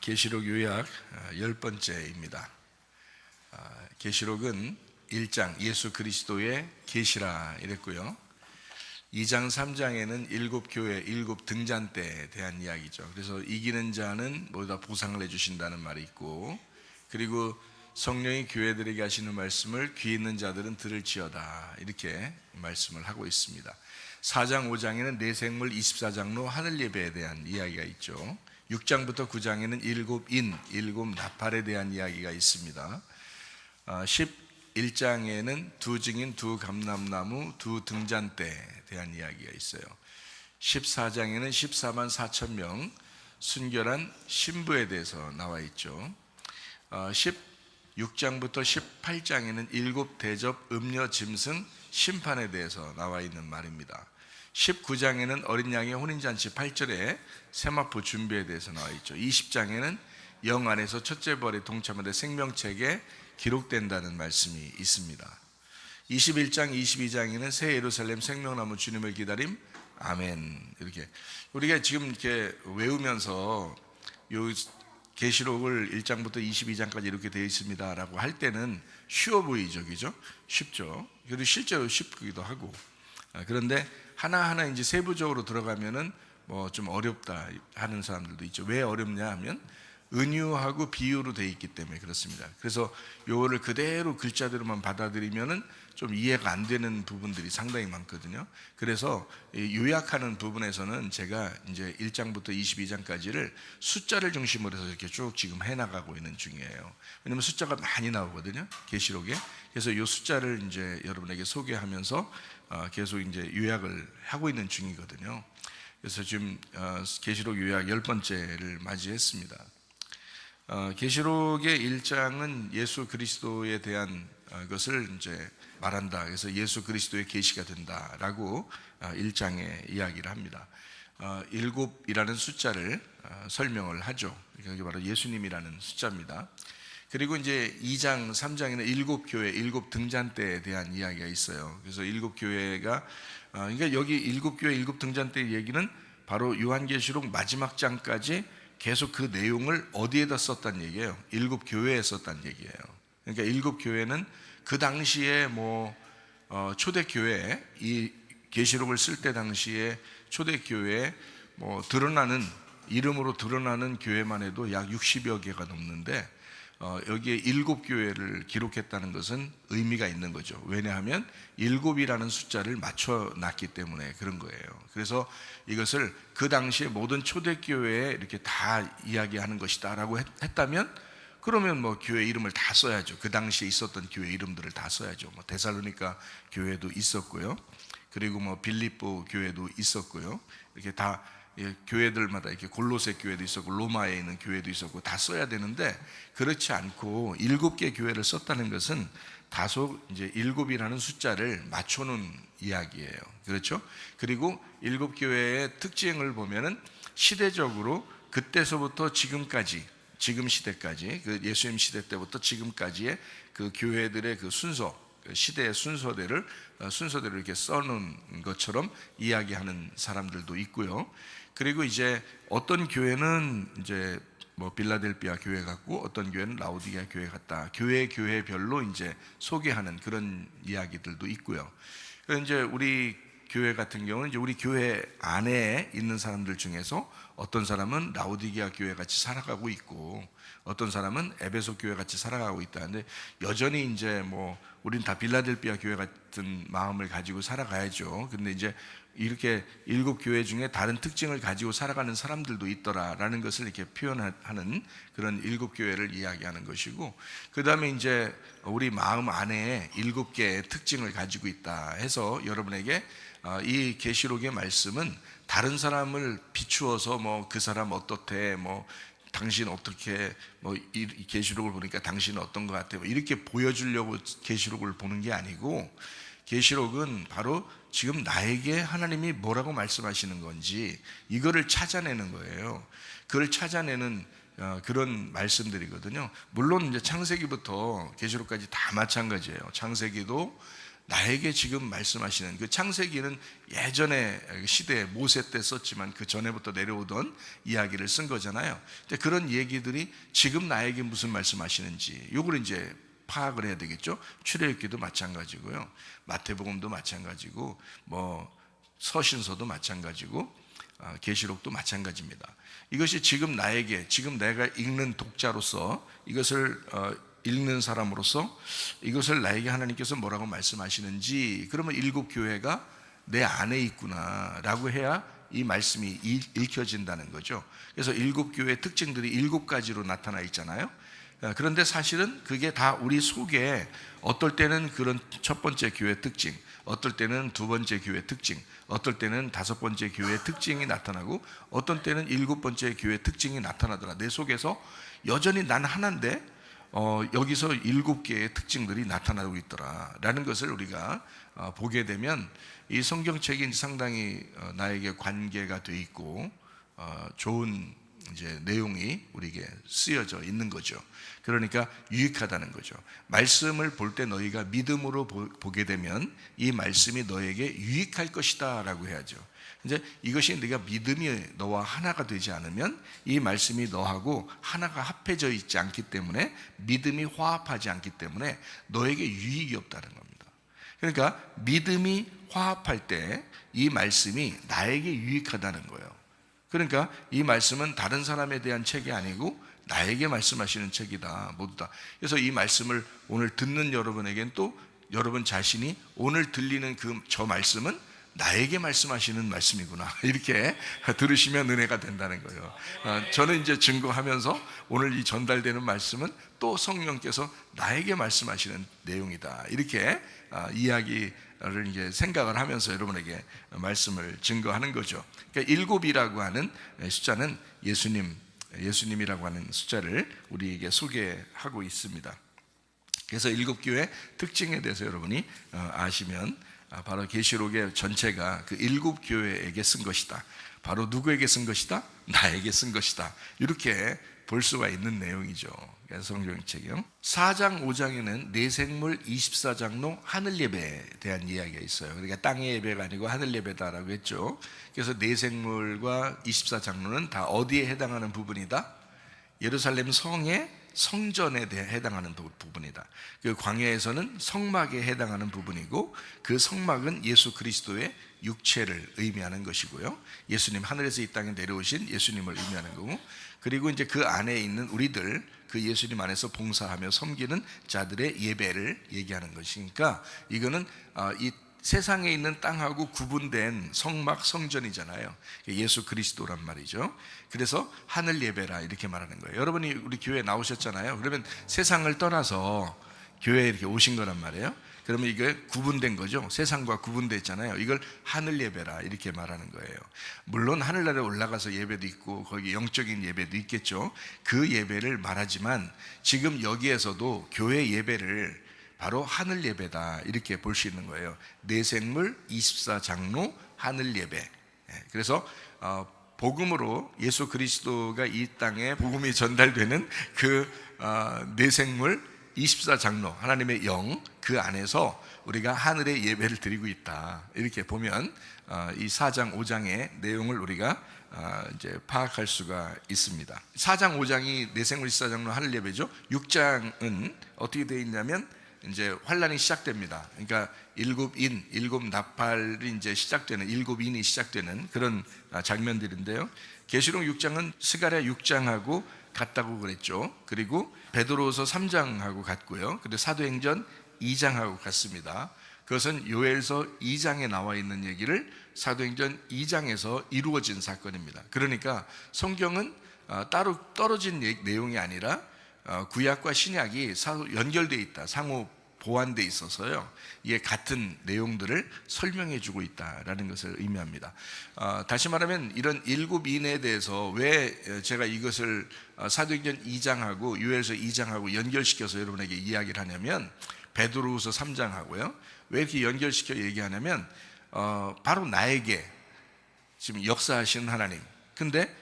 계시록 요약 10번째입니다. 계시록은 1장 예수 그리스도의 계시라 이랬고요. 2장 3장에는 7교회 7등잔 때에 대한 이야기죠. 그래서 이기는 자는 모두 다 보상을 해주신다는 말이 있고, 그리고 성령이 교회들에게 하시는 말씀을 귀 있는 자들은 들을지어다 이렇게 말씀을 하고 있습니다. 4장 5장에는 내 생물 24장로 하늘 예배에 대한 이야기가 있죠. 6장부터 9장에는 7인 7나팔에 대한 이야기가 있습니다. 11장에는 2증인 2감람나무 2등잔대에 대한 이야기가 있어요. 14장에는 14만 4천 명 순결한 신부에 대해서 나와 있죠. 16장부터 18장에는 7대접 음녀 짐승 심판에 대해서 나와 있는 말입니다. 19장에는 어린 양의 혼인잔치 8절에 세마포 준비에 대해서 나와 있죠. 20장에는 영 안에서 첫째 벌에 동참하되 생명책에 기록된다는 말씀이 있습니다. 21장 22장에는 새 예루살렘 생명나무 주님을 기다림 아멘. 이렇게 우리가 지금 이렇게 외우면서 요 계시록을 1장부터 22장까지 이렇게 되어 있습니다 라고 할 때는 쉬워 보이죠, 그죠? 쉽죠. 그리고 실제로 쉽기도 하고. 그런데 하나하나 이제 세부적으로 들어가면은 뭐 좀 어렵다 하는 사람들도 있죠. 왜 어렵냐 하면 은유하고 비유로 되어 있기 때문에 그렇습니다. 그래서 요거를 그대로 글자대로만 받아들이면은 좀 이해가 안 되는 부분들이 상당히 많거든요. 그래서 요약하는 부분에서는 제가 이제 1장부터 22장까지를 숫자를 중심으로 해서 이렇게 쭉 지금 해나가고 있는 중이에요. 왜냐면 숫자가 많이 나오거든요, 계시록에. 그래서 요 숫자를 이제 여러분에게 소개하면서 계속 이제 요약을 하고 있는 중이거든요. 그래서 지금 계시록 요약 10번째를 맞이했습니다. 계시록의 1장은 예수 그리스도에 대한 것을 이제 말한다. 그래서 예수 그리스도의 계시가 된다라고 1장에 이야기를 합니다. 7이라는 숫자를 설명을 하죠. 여기 바로 예수님이라는 숫자입니다. 그리고 이제 2장, 3장에는 7교회, 7등잔대에 대한 이야기가 있어요. 그래서 7교회가 그러니까 여기 7교회, 7등잔대 얘기는 바로 요한계시록 마지막 장까지 계속 그 내용을 어디에다 썼다는 얘기예요? 7교회에 썼다는 얘기예요. 그러니까 7교회는 그 당시에 초대교회, 이 계시록을 쓸 때 당시에 초대교회에 드러나는 이름으로 드러나는 교회만 해도 약 60여 개가 넘는데 여기에 7교회를 기록했다는 것은 의미가 있는 거죠. 왜냐하면 7이라는 숫자를 맞춰놨기 때문에 그런 거예요. 그래서 이것을 그 당시에 모든 초대교회에 이렇게 다 이야기하는 것이다 라고 했다면, 그러면 교회 이름을 다 써야죠. 그 당시에 있었던 교회 이름들을 다 써야죠. 데살로니가 교회도 있었고요, 그리고 빌립보 교회도 있었고요. 이렇게 다 교회들마다 이렇게 골로새 교회도 있었고 로마에 있는 교회도 있었고 다 써야 되는데, 그렇지 않고 7개 교회를 썼다는 것은 다소 이제 7이라는 숫자를 맞춰놓은 이야기예요. 그렇죠? 그리고 7교회의 특징을 보면은 시대적으로 그때서부터 지금까지, 지금 시대까지, 그 예수님 시대 때부터 지금까지의 그 교회들의 그 순서, 시대의 순서대로 이렇게 써놓은 것처럼 이야기하는 사람들도 있고요. 그리고 이제 어떤 교회는 이제 빌라델비아 교회 같고 어떤 교회는 라오디게아 교회 같다. 교회별로 이제 소개하는 그런 이야기들도 있고요. 그래서 이제 우리 교회 같은 경우는 이제 우리 교회 안에 있는 사람들 중에서 어떤 사람은 라오디게아 교회 같이 살아가고 있고 어떤 사람은 에베소 교회 같이 살아가고 있다는데, 여전히 이제 우린 다 빌라델비아 교회 같은 마음을 가지고 살아가야죠. 근데 이제 이렇게 7교회 중에 다른 특징을 가지고 살아가는 사람들도 있더라라는 것을 이렇게 표현하는 그런 7교회를 이야기하는 것이고, 그 다음에 이제 우리 마음 안에 7개의 특징을 가지고 있다 해서 여러분에게 이 계시록의 말씀은 다른 사람을 비추어서 그 사람 어떻대, 당신 어떻게 이 계시록을 보니까 당신은 어떤 것 같아, 이렇게 보여주려고 계시록을 보는 게 아니고, 계시록은 바로 지금 나에게 하나님이 뭐라고 말씀하시는 건지 이거를 찾아내는 거예요. 그걸 찾아내는 그런 말씀들이거든요. 물론 이제 창세기부터 계시록까지 다 마찬가지예요. 창세기도 나에게 지금 말씀하시는 그 창세기는 예전에 시대에 모세 때 썼지만 그 전에부터 내려오던 이야기를 쓴 거잖아요. 근데 그런 얘기들이 지금 나에게 무슨 말씀하시는지 요걸 이제 파악을 해야 되겠죠. 출애굽기도 마찬가지고요, 마태복음도 마찬가지고, 뭐 서신서도 마찬가지고, 계시록도 마찬가지입니다. 이것이 지금 나에게, 지금 내가 읽는 독자로서, 이것을 읽는 사람으로서 이것을 나에게 하나님께서 뭐라고 말씀하시는지, 그러면 일곱 교회가 내 안에 있구나 라고 해야 이 말씀이 읽혀진다는 거죠. 그래서 일곱 교회의 특징들이 일곱 가지로 나타나 있잖아요. 그런데 사실은 그게 다 우리 속에, 어떨 때는 그런 첫 번째 교회 특징, 어떨 때는 두 번째 교회 특징, 어떨 때는 다섯 번째 교회 특징이 나타나고, 어떤 때는 일곱 번째 교회 특징이 나타나더라. 내 속에서 여전히 난 하나인데 여기서 일곱 개의 특징들이 나타나고 있더라 라는 것을 우리가 보게 되면, 이 성경책이 상당히 나에게 관계가 돼 있고 좋은 이제 내용이 우리에게 쓰여져 있는 거죠. 그러니까 유익하다는 거죠. 말씀을 볼 때 너희가 믿음으로 보게 되면 이 말씀이 너에게 유익할 것이다 라고 해야죠. 이제 이것이 네가 믿음이 너와 하나가 되지 않으면, 이 말씀이 너하고 하나가 합해져 있지 않기 때문에, 믿음이 화합하지 않기 때문에 너에게 유익이 없다는 겁니다. 그러니까 믿음이 화합할 때 이 말씀이 나에게 유익하다는 거예요. 그러니까 이 말씀은 다른 사람에 대한 책이 아니고 나에게 말씀하시는 책이다, 모두 다. 그래서 이 말씀을 오늘 듣는 여러분에겐 또 여러분 자신이 오늘 들리는 저 말씀은 나에게 말씀하시는 말씀이구나, 이렇게 들으시면 은혜가 된다는 거예요. 저는 이제 증거하면서 오늘 이 전달되는 말씀은 또 성령께서 나에게 말씀하시는 내용이다, 이렇게 이야기를 이제 생각을 하면서 여러분에게 말씀을 증거하는 거죠. 그러니까 일곱이라고 하는 숫자는 예수님이라고 하는 숫자를 우리에게 소개하고 있습니다. 그래서 일곱 교회 특징에 대해서 여러분이 아시면, 바로 계시록의 전체가 그 일곱 교회에게 쓴 것이다, 바로 누구에게 쓴 것이다? 나에게 쓴 것이다, 이렇게 볼 수가 있는 내용이죠. 성경책이요. 4장 5장에는 내생물 24장로 하늘 예배에 대한 이야기가 있어요. 그러니까 땅의 예배가 아니고 하늘 예배다라고 했죠. 그래서 내생물과 24장로는 다 어디에 해당하는 부분이다? 예루살렘 성의 성전에 대해 해당하는 부분이다. 그 광야에서는 성막에 해당하는 부분이고, 그 성막은 예수 그리스도의 육체를 의미하는 것이고요, 예수님, 하늘에서 이 땅에 내려오신 예수님을 의미하는 거고, 그리고 이제 그 안에 있는 우리들, 그 예수님 안에서 봉사하며 섬기는 자들의 예배를 얘기하는 것이니까, 이거는 이 세상에 있는 땅하고 구분된 성막 성전이잖아요. 예수 그리스도란 말이죠. 그래서 하늘 예배라 이렇게 말하는 거예요. 여러분이 우리 교회에 나오셨잖아요. 그러면 세상을 떠나서 교회에 이렇게 오신 거란 말이에요. 그러면 이게 구분된 거죠. 세상과 구분됐잖아요. 이걸 하늘 예배라 이렇게 말하는 거예요. 물론 하늘나라에 올라가서 예배도 있고 거기 영적인 예배도 있겠죠. 그 예배를 말하지만, 지금 여기에서도 교회 예배를 바로 하늘 예배다 이렇게 볼 수 있는 거예요. 내생물 24장로 하늘 예배. 그래서 복음으로 예수 그리스도가 이 땅에 복음이 전달되는 그 내생물 24장로, 하나님의 영, 그 안에서 우리가 하늘의 예배를 드리고 있다, 이렇게 보면 이 4장 5장의 내용을 우리가 이제 파악할 수가 있습니다. 4장 5장이 내생물 24장로 하늘 예배죠. 6장은 어떻게 되어 있냐면, 이제 환란이 시작됩니다. 그러니까 일곱 나팔이 이제 시작되는, 일곱 인이 시작되는 그런 장면들인데요. 계시록 6장은 스가랴 6장하고 같다고 그랬죠. 그리고 베드로후서 3장하고 같고요. 그리고 사도행전 2장하고 같습니다. 그것은 요엘서 2장에 나와 있는 얘기를 사도행전 2장에서 이루어진 사건입니다. 그러니까 성경은 따로 떨어진 내용이 아니라 구약과 신약이 연결되어 있다, 상호 보완되어 있어서요, 이게 같은 내용들을 설명해 주고 있다라는 것을 의미합니다. 다시 말하면 이런 일곱 인에 대해서 왜 제가 이것을 사도행전 2장하고 요엘서 2장하고 연결시켜서 여러분에게 이야기를 하냐면, 베드로후서 3장하고요 왜 이렇게 연결시켜 얘기하냐면, 바로 나에게 지금 역사하시는 하나님, 근데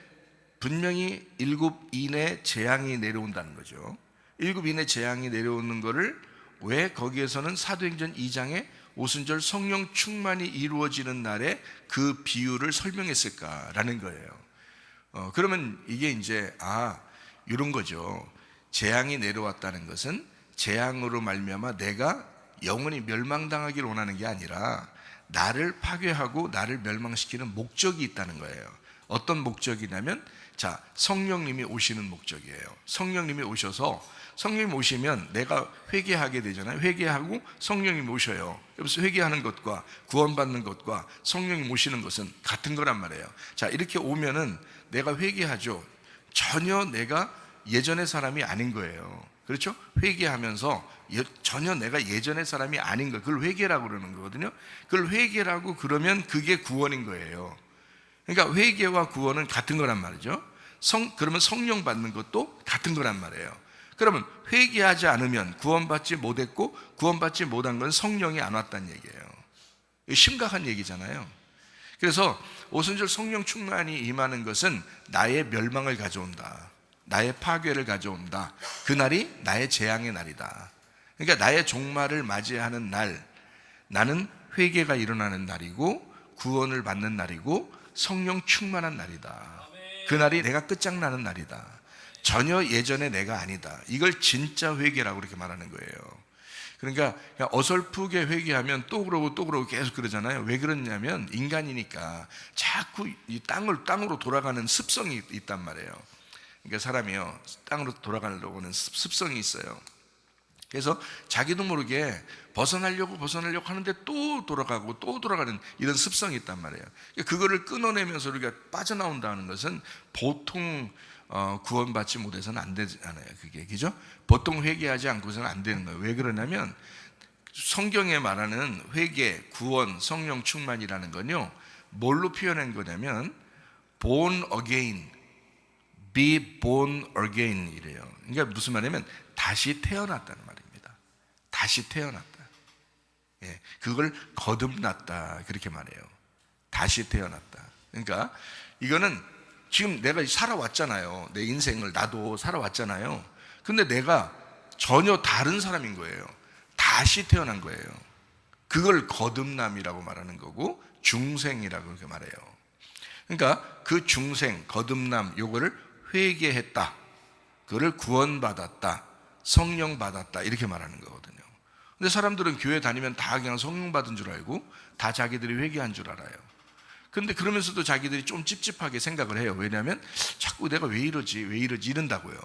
분명히 일곱 인의 재앙이 내려온다는 거죠. 일곱 인의 재앙이 내려오는 거를 왜 거기에서는 사도행전 2장에 오순절 성령 충만이 이루어지는 날에 그 비유를 설명했을까라는 거예요. 그러면 이게 이제 이런 거죠. 재앙이 내려왔다는 것은 재앙으로 말미암아 내가 영원히 멸망당하기를 원하는 게 아니라 나를 파괴하고 나를 멸망시키는 목적이 있다는 거예요. 어떤 목적이냐면 성령님이 오시는 목적이에요. 성령님이 오셔서, 성령님이 오시면 내가 회개하게 되잖아요. 회개하고 성령님이 오셔요. 그래서 회개하는 것과 구원받는 것과 성령님 오시는 것은 같은 거란 말이에요. 이렇게 오면은 내가 회개하죠. 전혀 내가 예전의 사람이 아닌 거예요. 그렇죠? 회개하면서 전혀 내가 예전의 사람이 아닌 거, 그걸 회개라고 그러는 거거든요. 그걸 회개라고 그러면 그게 구원인 거예요. 그러니까 회개와 구원은 같은 거란 말이죠. 그러면 성령 받는 것도 같은 거란 말이에요. 그러면 회개하지 않으면 구원받지 못했고, 구원받지 못한 건 성령이 안 왔다는 얘기예요. 심각한 얘기잖아요. 그래서 오순절 성령 충만이 임하는 것은 나의 멸망을 가져온다, 나의 파괴를 가져온다. 그날이 나의 재앙의 날이다. 그러니까 나의 종말을 맞이하는 날, 나는 회개가 일어나는 날이고 구원을 받는 날이고 성령 충만한 날이다. 그날이 내가 끝장나는 날이다. 전혀 예전의 내가 아니다. 이걸 진짜 회개라고 그렇게 말하는 거예요. 그러니까 어설프게 회개하면 또 그러고 계속 그러잖아요. 왜 그러냐면 인간이니까 자꾸 이 땅으로 돌아가는 습성이 있단 말이에요. 그러니까 사람이요, 땅으로 돌아가려고 하는 습성이 있어요. 그래서 자기도 모르게 벗어나려고 하는데 또 돌아가는 이런 습성이 있단 말이에요. 그거를 끊어내면서 우리가 빠져나온다는 것은 보통 구원받지 못해서는 안 되잖아요. 그게, 그죠? 보통 회개하지 않고서는 안 되는 거예요. 왜 그러냐면 성경에 말하는 회개, 구원, 성령 충만이라는 건요, 뭘로 표현한 거냐면 born again, be born again 이래요. 그러니까 무슨 말이냐면 다시 태어났다는 말입니다. 다시 태어났다. 그걸 거듭났다, 그렇게 말해요. 다시 태어났다. 그러니까 이거는 지금 내가 살아왔잖아요. 내 인생을 나도 살아왔잖아요. 근데 내가 전혀 다른 사람인 거예요. 다시 태어난 거예요. 그걸 거듭남이라고 말하는 거고 중생이라고 그렇게 말해요. 그러니까 그 중생, 거듭남, 요거를 회개했다, 그거를 구원받았다, 성령 받았다, 이렇게 말하는 거거든요. 근데 사람들은 교회 다니면 다 그냥 성령 받은 줄 알고 다 자기들이 회개한 줄 알아요. 근데 그러면서도 자기들이 좀 찝찝하게 생각을 해요. 왜냐하면 자꾸 내가 왜 이러지 이런다고요.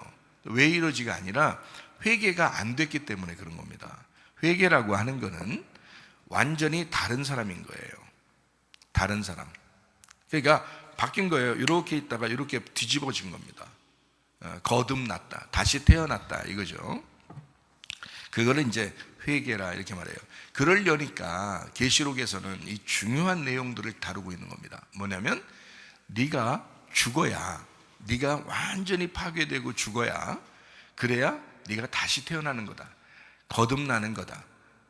왜 이러지가 아니라 회개가 안 됐기 때문에 그런 겁니다. 회개라고 하는 거는 완전히 다른 사람인 거예요. 다른 사람. 그러니까 바뀐 거예요. 이렇게 있다가 이렇게 뒤집어진 겁니다. 거듭났다, 다시 태어났다, 이거죠. 그거를 이제 회개라 이렇게 말해요. 그러려니까 계시록에서는 이 중요한 내용들을 다루고 있는 겁니다. 뭐냐면 네가 죽어야, 네가 완전히 파괴되고 죽어야, 그래야 네가 다시 태어나는 거다, 거듭나는 거다,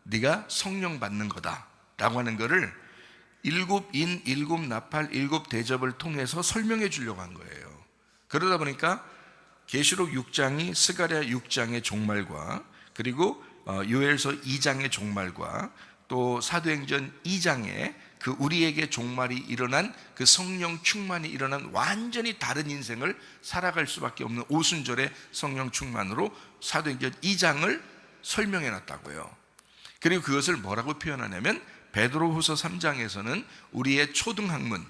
네가 성령 받는 거다 라고 하는 거를 일곱 인, 일곱 나팔, 일곱 대접을 통해서 설명해 주려고 한 거예요. 그러다 보니까 계시록 6장이 스가랴 6장의 종말과, 그리고 요엘서 2장의 종말과, 또 사도행전 2장에 그 우리에게 종말이 일어난 그 성령 충만이 일어난 완전히 다른 인생을 살아갈 수밖에 없는 오순절의 성령 충만으로 사도행전 2장을 설명해 놨다고요. 그리고 그것을 뭐라고 표현하냐면 베드로후서 3장에서는 우리의 초등학문,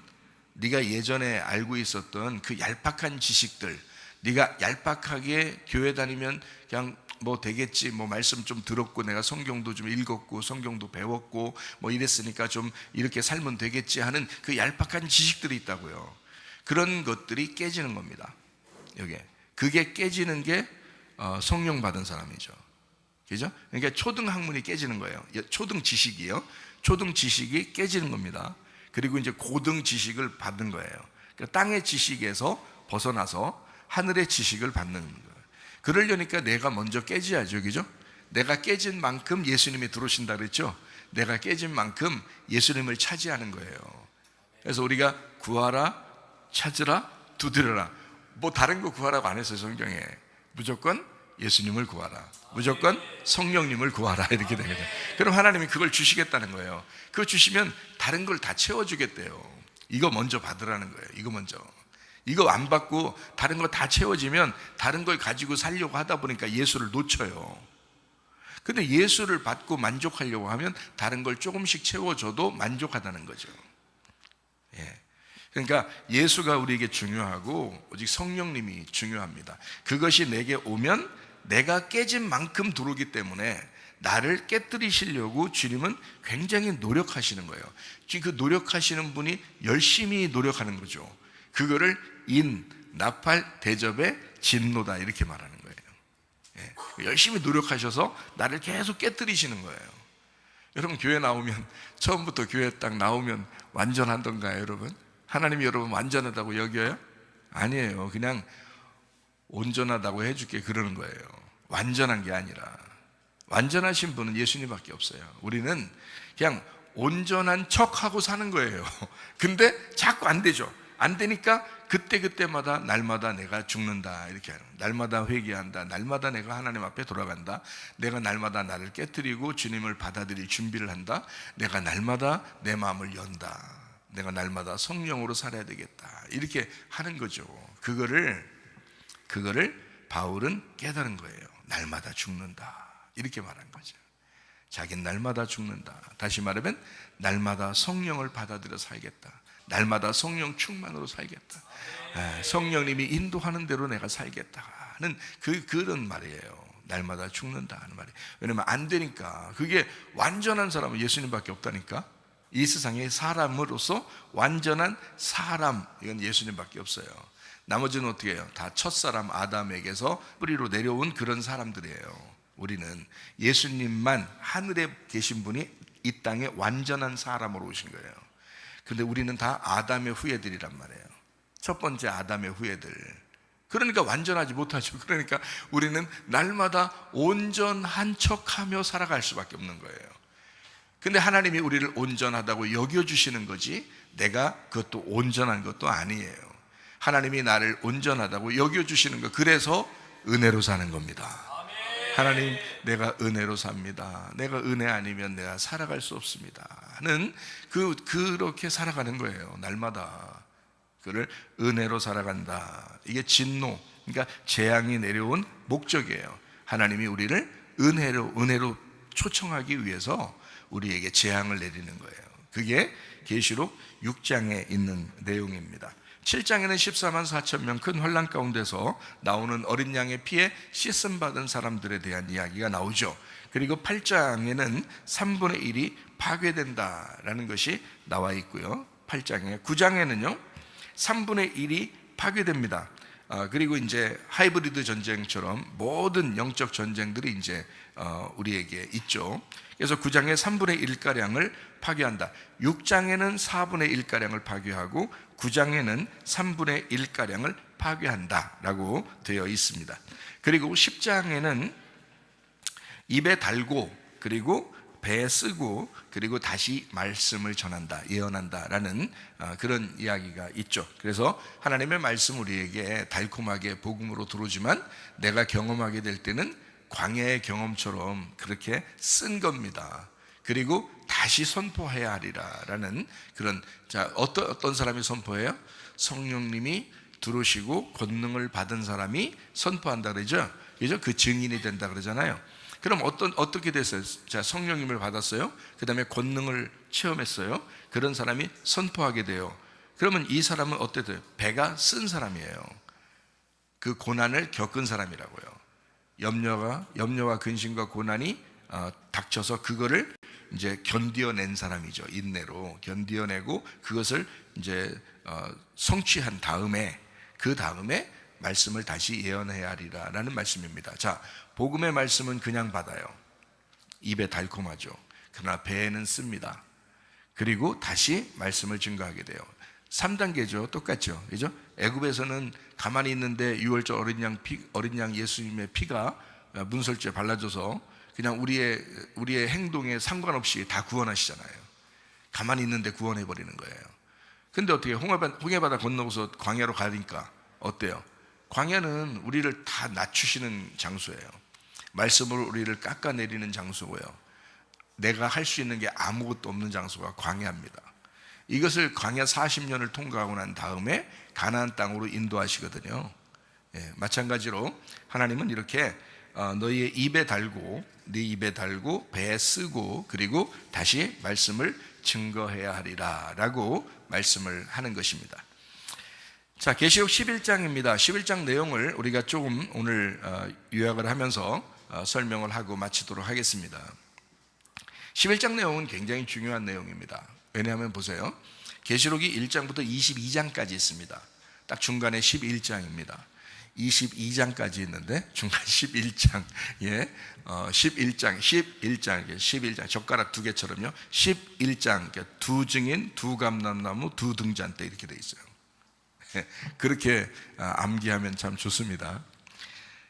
네가 예전에 알고 있었던 그 얄팍한 지식들, 네가 얄팍하게 교회 다니면 그냥 뭐 되겠지, 뭐 말씀 좀 들었고 내가 성경도 좀 읽었고 성경도 배웠고 뭐 이랬으니까 좀 이렇게 살면 되겠지 하는 그 얄팍한 지식들이 있다고요. 그런 것들이 깨지는 겁니다. 그게 깨지는 게 성령 받은 사람이죠. 그죠? 그러니까 초등 학문이 깨지는 거예요. 초등 지식이요. 초등 지식이 깨지는 겁니다. 그리고 이제 고등 지식을 받는 거예요. 그러니까 땅의 지식에서 벗어나서 하늘의 지식을 받는 거예요. 그러려니까 내가 먼저 깨져야죠. 그죠? 내가 깨진 만큼 예수님이 들어오신다 그랬죠? 내가 깨진 만큼 예수님을 차지하는 거예요. 그래서 우리가 구하라, 찾으라, 두드려라. 뭐 다른 거 구하라고 안 했어요, 성경에. 무조건 예수님을 구하라. 무조건 성령님을 구하라. 이렇게 되거든요. 그럼 하나님이 그걸 주시겠다는 거예요. 그거 주시면 다른 걸 다 채워주겠대요. 이거 먼저 받으라는 거예요. 이거 먼저. 이거 안 받고 다른 거 다 채워지면 다른 걸 가지고 살려고 하다 보니까 예수를 놓쳐요. 근데 예수를 받고 만족하려고 하면 다른 걸 조금씩 채워줘도 만족하다는 거죠. 예. 그러니까 예수가 우리에게 중요하고 오직 성령님이 중요합니다. 그것이 내게 오면 내가 깨진 만큼 들어오기 때문에 나를 깨뜨리시려고 주님은 굉장히 노력하시는 거예요. 지금 그 노력하시는 분이 열심히 노력하는 거죠. 그거를 인, 나팔, 대접의 진노다 이렇게 말하는 거예요. 예. 열심히 노력하셔서 나를 계속 깨뜨리시는 거예요. 여러분 교회 나오면 처음부터 교회 딱 나오면 완전하던가요 여러분? 하나님이 여러분 완전하다고 여겨요? 아니에요. 그냥 온전하다고 해줄게 그러는 거예요. 완전한 게 아니라 완전하신 분은 예수님밖에 없어요. 우리는 그냥 온전한 척하고 사는 거예요. 근데 자꾸 안 되죠. 안 되니까 그때그때마다 날마다 내가 죽는다 이렇게 하는 거예요. 날마다 회개한다. 날마다 내가 하나님 앞에 돌아간다. 내가 날마다 나를 깨뜨리고 주님을 받아들일 준비를 한다. 내가 날마다 내 마음을 연다. 내가 날마다 성령으로 살아야 되겠다 이렇게 하는 거죠. 그거를 바울은 깨달은 거예요. 날마다 죽는다 이렇게 말한 거죠. 자기는 날마다 죽는다. 다시 말하면 날마다 성령을 받아들여 살겠다. 날마다 성령 충만으로 살겠다. 성령님이 인도하는 대로 내가 살겠다는 그런 말이에요. 날마다 죽는다 하는 말이에요. 왜냐면 안 되니까. 그게 완전한 사람은 예수님밖에 없다니까. 이 세상에 사람으로서 완전한 사람 이건 예수님밖에 없어요. 나머지는 어떻게 해요? 다 첫사람 아담에게서 뿌리로 내려온 그런 사람들이에요. 우리는 예수님만 하늘에 계신 분이 이 땅에 완전한 사람으로 오신 거예요. 근데 우리는 다 아담의 후예들이란 말이에요. 첫 번째 아담의 후예들. 그러니까 완전하지 못하죠. 그러니까 우리는 날마다 온전한 척하며 살아갈 수밖에 없는 거예요. 근데 하나님이 우리를 온전하다고 여겨주시는 거지 내가 그것도 온전한 것도 아니에요. 하나님이 나를 온전하다고 여겨주시는 거. 그래서 은혜로 사는 겁니다. 하나님 내가 은혜로 삽니다. 내가 은혜 아니면 내가 살아갈 수 없습니다 는 그렇게 살아가는 거예요. 날마다 그를 은혜로 살아간다. 이게 진노 그러니까 재앙이 내려온 목적이에요. 하나님이 우리를 은혜로 초청하기 위해서 우리에게 재앙을 내리는 거예요. 그게 계시록 6장에 있는 내용입니다. 7장에는 14만 4천 명 큰 환난 가운데서 나오는 어린 양의 피에 씻음 받은 사람들에 대한 이야기가 나오죠. 그리고 8장에는 3분의 1이 파괴된다라는 것이 나와 있고요. 8장에 9장에는요 3분의 1이 파괴됩니다. 그리고 이제 하이브리드 전쟁처럼 모든 영적 전쟁들이 이제 우리에게 있죠. 그래서 9장에 3분의 1가량을 파괴한다. 6장에는 4분의 1가량을 파괴하고 9장에는 3분의 1가량을 파괴한다라고 되어 있습니다. 그리고 10장에는 입에 달고 그리고 배에 쓰고 그리고 다시 말씀을 전한다, 예언한다라는 그런 이야기가 있죠. 그래서 하나님의 말씀 우리에게 달콤하게 복음으로 들어오지만 내가 경험하게 될 때는 광야의 경험처럼 그렇게 쓴 겁니다. 그리고 다시 선포해야 하리라라는 그런 어떤 사람이 선포해요? 성령님이 들어오시고 권능을 받은 사람이 선포한다 그러죠. 그죠? 그 증인이 된다 그러잖아요. 그럼 어떻게 됐어요? 자, 성령님을 받았어요. 그 다음에 권능을 체험했어요. 그런 사람이 선포하게 돼요. 그러면 이 사람은 어때 돼요? 배가 쓴 사람이에요. 그 고난을 겪은 사람이라고요. 염려와 근심과 고난이 닥쳐서 그거를 이제 견디어낸 사람이죠. 인내로 견디어내고 그것을 이제 성취한 다음에 그 다음에 말씀을 다시 예언해야 하리라라는 말씀입니다. 자, 복음의 말씀은 그냥 받아요. 입에 달콤하죠. 그러나 배에는 씁니다. 그리고 다시 말씀을 증거하게 돼요. 3단계죠. 똑같죠. 그죠? 애굽에서는 가만히 있는데 유월절 어린 양 예수님의 피가 문설주에 발라져서 그냥 우리의 행동에 상관없이 다 구원하시잖아요. 가만히 있는데 구원해 버리는 거예요. 근데 어떻게 홍해바다 건너서 광야로 가니까 어때요? 광야는 우리를 다 낮추시는 장소예요. 말씀으로 우리를 깎아내리는 장소고요. 내가 할 수 있는 게 아무것도 없는 장소가 광야입니다. 이것을 광야 40년을 통과하고 난 다음에 가나안 땅으로 인도하시거든요. 마찬가지로 하나님은 이렇게 너희의 입에 달고, 네 입에 달고 배에 쓰고, 그리고 다시 말씀을 증거해야 하리라 라고 말씀을 하는 것입니다. 자, 계시록 11장입니다. 11장 내용을 우리가 조금 오늘 요약을 하면서 설명을 하고 마치도록 하겠습니다. 11장 내용은 굉장히 중요한 내용입니다. 왜냐하면 보세요, 계시록이 1장부터 22장까지 있습니다. 딱 중간에 11장입니다. 22장까지 있는데 중간 11장, 11장, 젓가락 두 개처럼요. 11장, 두 증인, 두 감람나무, 두 등잔대 이렇게 돼 있어요. 그렇게 암기하면 참 좋습니다.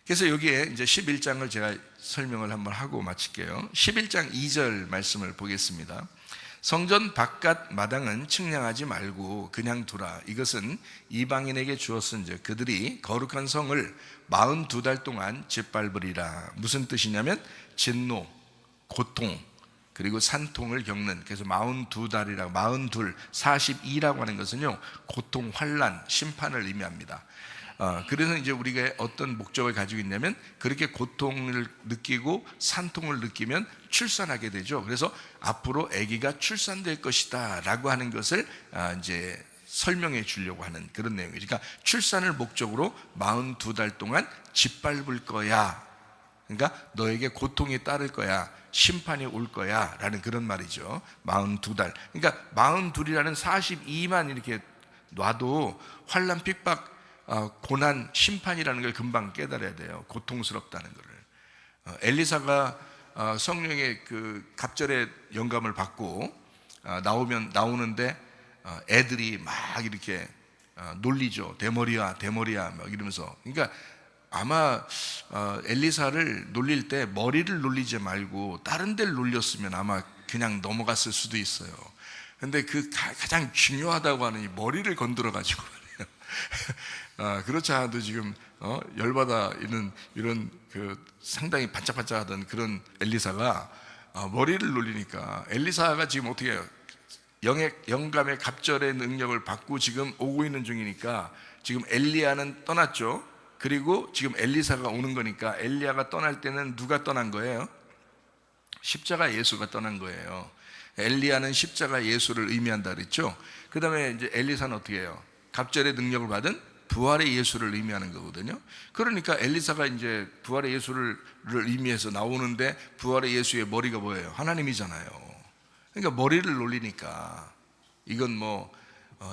그래서 여기에 이제 11장을 제가 설명을 한번 하고 마칠게요. 11장 2절 말씀을 보겠습니다. 성전 바깥 마당은 측량하지 말고 그냥 두라. 이것은 이방인에게 주었은즉 그들이 거룩한 성을 42달 동안 짓밟으리라. 무슨 뜻이냐면 진노, 고통, 그리고 산통을 겪는, 그래서 42달이라고, 42, 42라고 하는 것은요, 고통, 환난, 심판을 의미합니다. 그래서 이제 우리가 어떤 목적을 가지고 있냐면, 그렇게 고통을 느끼고 산통을 느끼면 출산하게 되죠. 그래서 앞으로 아기가 출산될 것이다 라고 하는 것을 이제 설명해 주려고 하는 그런 내용이죠. 그러니까 출산을 목적으로 42달 동안 짓밟을 거야. 그러니까 너에게 고통이 따를 거야, 심판이 올 거야 라는 그런 말이죠. 42달. 그러니까 42이라는 42만 이렇게 놔도 환난, 핍박, 고난, 심판이라는 걸 금방 깨달아야 돼요. 고통스럽다는 것을. 엘리사가 성령의 그 갑절의 영감을 받고 나오는데 애들이 막 이렇게 놀리죠. 대머리야 대머리야 막 이러면서. 그러니까 아마 엘리사를 놀릴 때 머리를 놀리지 말고 다른 데를 놀렸으면 아마 그냥 넘어갔을 수도 있어요. 근데 그 가장 중요하다고 하는 이 머리를 건드려 가지고 그렇지 않아도 지금 열받아 있는 이런 그 상당히 반짝반짝하던 그런 엘리사가 머리를 놀리니까, 엘리사가 지금 어떻게 해요? 영감의 갑절의 능력을 받고 지금 오고 있는 중이니까, 지금 엘리야는 떠났죠. 그리고 지금 엘리사가 오는 거니까, 엘리야가 떠날 때는 누가 떠난 거예요? 십자가 예수가 떠난 거예요. 엘리야는 십자가 예수를 의미한다 그랬죠. 그 다음에 이제 엘리사는 어떻게 해요? 갑절의 능력을 받은 부활의 예수를 의미하는 거거든요. 그러니까 엘리사가 이제 부활의 예수를 의미해서 나오는데, 부활의 예수의 머리가 뭐예요? 하나님이잖아요. 그러니까 머리를 놀리니까 이건 뭐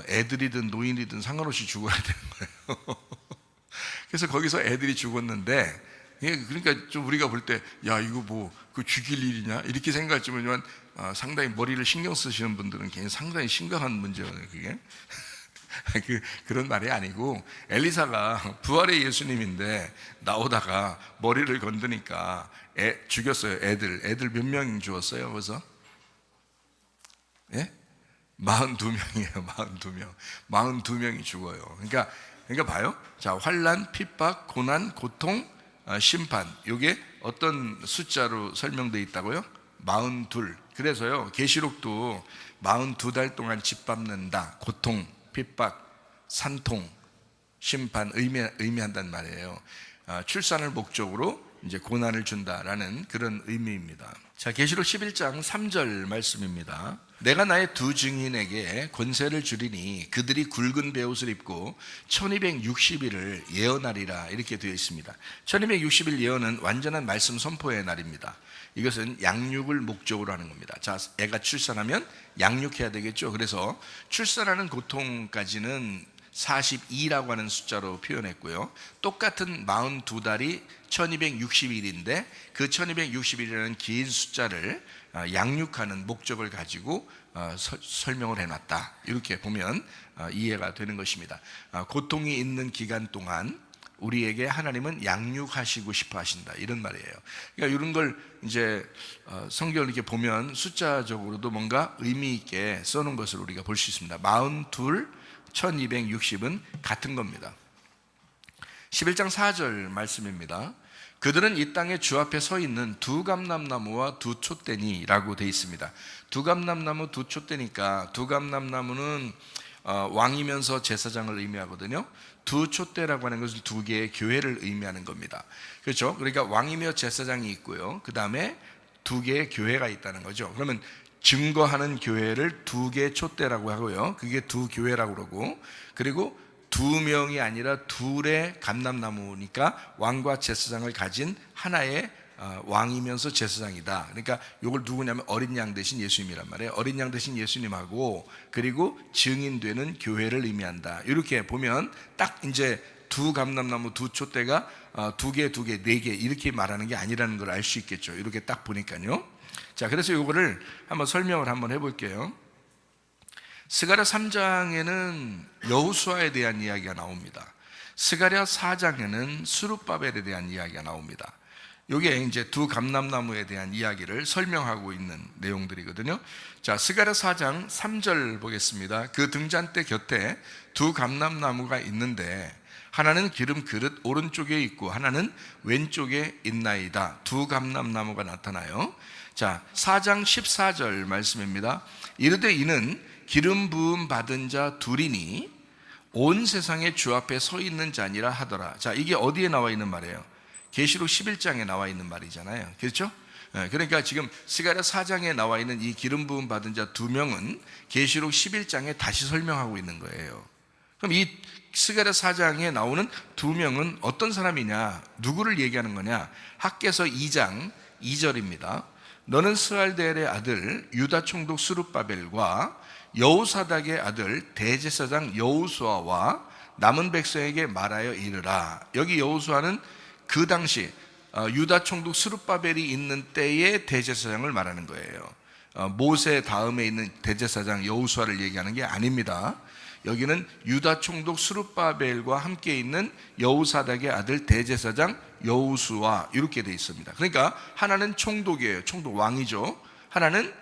애들이든 노인이든 상관없이 죽어야 되는 거예요. 그래서 거기서 애들이 죽었는데, 그러니까 좀 우리가 볼 때 야 이거 뭐 그 죽일 일이냐 이렇게 생각했지만 상당히 머리를 신경 쓰시는 분들은 상당히 심각한 문제거든요. 그게 그런 말이 아니고, 엘리사가 부활의 예수님인데 나오다가 머리를 건드니까 죽였어요. 애들 몇 명 죽었어요? 그래서 42명이에요. 42명이 죽어요. 그러니까 봐요. 자, 환난, 핍박, 고난, 고통, 심판. 이게 어떤 숫자로 설명되어 있다고요? 42. 그래서요, 계시록도 42달 동안 짓밟는다. 고통, 핍박, 산통, 심판 의미한단 말이에요. 출산을 목적으로 이제 고난을 준다라는 그런 의미입니다. 자, 계시록 11장 3절 말씀입니다. 내가 나의 두 증인에게 권세를 주리니 그들이 굵은 베옷을 입고 1260일을 예언하리라, 이렇게 되어 있습니다. 1260일 예언은 완전한 말씀 선포의 날입니다. 이것은 양육을 목적으로 하는 겁니다. 자, 애가 출산하면 양육해야 되겠죠. 그래서 출산하는 고통까지는 42라고 하는 숫자로 표현했고요. 똑같은 42달이 1260일인데 그 1260일이라는 긴 숫자를 양육하는 목적을 가지고 설명을 해놨다. 이렇게 보면 이해가 되는 것입니다. 고통이 있는 기간 동안 우리에게 하나님은 양육하시고 싶어 하신다, 이런 말이에요. 그러니까 이런 걸 이제 성경을 이렇게 보면 숫자적으로도 뭔가 의미 있게 써놓은 것을 우리가 볼 수 있습니다. 42, 1260은 같은 겁니다. 11장 4절 말씀입니다. 그들은 이 땅에 주 앞에 서 있는 두 감람나무와 두 촛대니라고 되어 있습니다. 두 감람나무 두 촛대니까 두 감람나무는 왕이면서 제사장을 의미하거든요. 두 촛대라고 하는 것은 두 개의 교회를 의미하는 겁니다. 그렇죠? 그러니까 왕이며 제사장이 있고요. 그 다음에 두 개의 교회가 있다는 거죠. 그러면 증거하는 교회를 두 개의 촛대라고 하고요. 그게 두 교회라고 그러고, 그리고 두 명이 아니라 둘의 감람나무니까 왕과 제사장을 가진 하나의 왕이면서 제사장이다. 그러니까 이걸 누구냐면 어린 양 대신 예수님이란 말이에요. 어린 양 대신 예수님하고, 그리고 증인되는 교회를 의미한다. 이렇게 보면 딱 이제 두 감람나무 두 촛대가 두 개, 네 개 이렇게 말하는 게 아니라는 걸 알 수 있겠죠. 이렇게 딱 보니까요. 자, 그래서 이거를 한번 설명을 한번 해볼게요. 스가랴 3장에는 여호수아에 대한 이야기가 나옵니다. 스가랴 4장에는 스룹바벨에 대한 이야기가 나옵니다. 이게 이제 두 감람나무에 대한 이야기를 설명하고 있는 내용들이거든요. 자, 스가랴 4장 3절 보겠습니다. 그 등잔대 곁에 두 감람나무가 있는데 하나는 기름 그릇 오른쪽에 있고 하나는 왼쪽에 있나이다. 두 감람나무가 나타나요. 자, 4장 14절 말씀입니다. 이르되 이는 기름 부음 받은 자 둘이니 온 세상에 주 앞에 서 있는 자니라 하더라. 자, 이게 어디에 나와 있는 말이에요? 계시록 11장에 나와 있는 말이잖아요. 그렇죠? 그러니까 지금 스가랴 4장에 나와 있는 이 기름 부음 받은 자 두 명은 계시록 11장에 다시 설명하고 있는 거예요. 그럼 이 스가랴 4장에 나오는 두 명은 어떤 사람이냐? 누구를 얘기하는 거냐? 학개서 2장 2절입니다. 너는 스알데엘의 아들 유다 총독 스룹바벨과 여호사닥의 아들 대제사장 여호수아와 남은 백성에게 말하여 이르라. 여기 여호수아는 그 당시 유다 총독 스룹바벨이 있는 때의 대제사장을 말하는 거예요. 모세 다음에 있는 대제사장 여호수아를 얘기하는 게 아닙니다. 여기는 유다 총독 스룹바벨과 함께 있는 여호사닥의 아들 대제사장 여호수아 이렇게 돼 있습니다. 그러니까 하나는 총독이에요. 총독 왕이죠. 하나는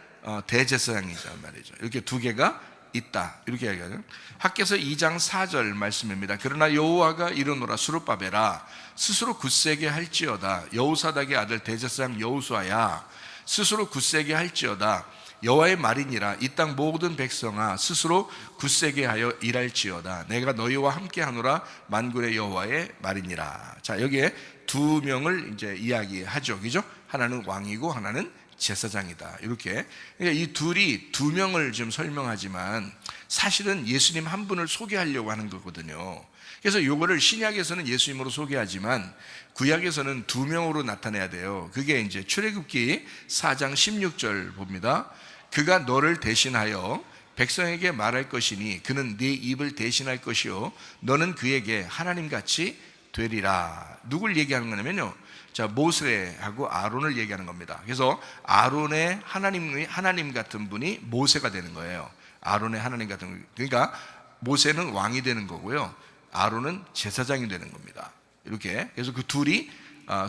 대제사장이죠 말이죠. 이렇게 두 개가 있다 이렇게 이야기하죠. 학개서 2장 4절 말씀입니다. 그러나 여호와가 이르노라 스룹바벨아 스스로 굳세게 할지어다. 여호사닥의 아들 대제사장 여호수아야 스스로 굳세게 할지어다. 여호와의 말이니라. 이 땅 모든 백성아 스스로 굳세게 하여 일할지어다. 내가 너희와 함께 하노라. 만군의 여호와의 말이니라. 자, 여기에 두 명을 이제 이야기하죠. 그죠? 하나는 왕이고 하나는 제사장이다. 이렇게. 그러니까 이 둘이 두 명을 지금 설명하지만 사실은 예수님 한 분을 소개하려고 하는 거거든요. 그래서 이거를 신약에서는 예수님으로 소개하지만 구약에서는 두 명으로 나타내야 돼요. 그게 이제 출애굽기 4장 16절 봅니다. 그가 너를 대신하여 백성에게 말할 것이니 그는 네 입을 대신할 것이요 너는 그에게 하나님같이 되리라. 누굴 얘기하는 거냐면요, 자, 모세하고 아론을 얘기하는 겁니다. 그래서 아론의 하나님 같은 분이 모세가 되는 거예요. 아론의 하나님 같은 분. 그러니까 모세는 왕이 되는 거고요, 아론은 제사장이 되는 겁니다. 이렇게. 그래서 그 둘이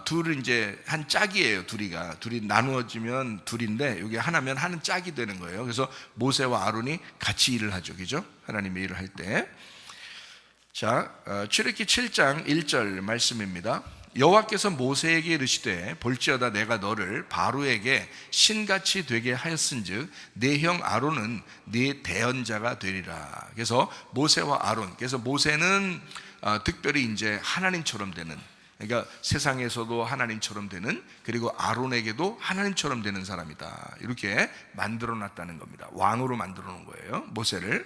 둘은 이제 한 짝이에요. 둘이 나누어지면 둘인데 여기 하나면 하는 짝이 되는 거예요. 그래서 모세와 아론이 같이 일을 하죠. 그죠? 하나님의 일을 할 때. 자, 출애굽기 7장 1절 말씀입니다. 여호와께서 모세에게 이르시되 볼지어다 내가 너를 바로에게 신같이 되게 하였은즉 네 형 아론은 네 대언자가 되리라. 그래서 모세와 아론. 그래서 모세는 특별히 이제 하나님처럼 되는, 그러니까 세상에서도 하나님처럼 되는, 그리고 아론에게도 하나님처럼 되는 사람이다. 이렇게 만들어 놨다는 겁니다. 왕으로 만들어 놓은 거예요, 모세를.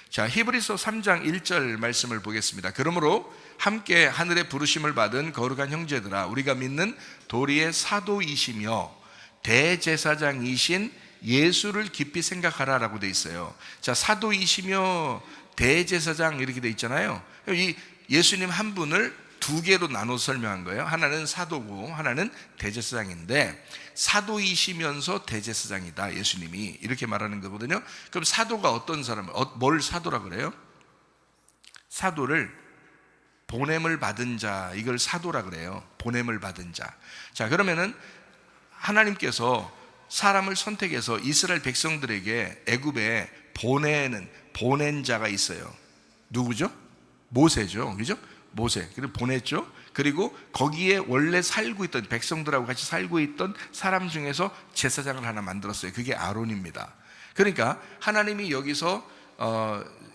자, 히브리서 3장 1절 말씀을 보겠습니다. 그러므로 함께 하늘의 부르심을 받은 거룩한 형제들아, 우리가 믿는 도리의 사도이시며 대제사장이신 예수를 깊이 생각하라 라고 돼 있어요. 자, 사도이시며 대제사장 이렇게 돼 있잖아요. 이 예수님 한 분을 두 개로 나눠 설명한 거예요. 하나는 사도고 하나는 대제사장인데, 사도이시면서 대제사장이다 예수님이, 이렇게 말하는 거거든요. 그럼 사도가 어떤 사람, 뭘 사도라 그래요? 사도를 보냄을 받은 자, 이걸 사도라 그래요. 보냄을 받은 자. 자, 그러면은 하나님께서 사람을 선택해서 이스라엘 백성들에게 애굽에 보낸 자가 있어요. 누구죠? 모세죠. 그죠? 모세, 그리고 보냈죠. 그리고 거기에 원래 살고 있던 백성들하고 같이 살고 있던 사람 중에서 제사장을 하나 만들었어요. 그게 아론입니다. 그러니까 하나님이 여기서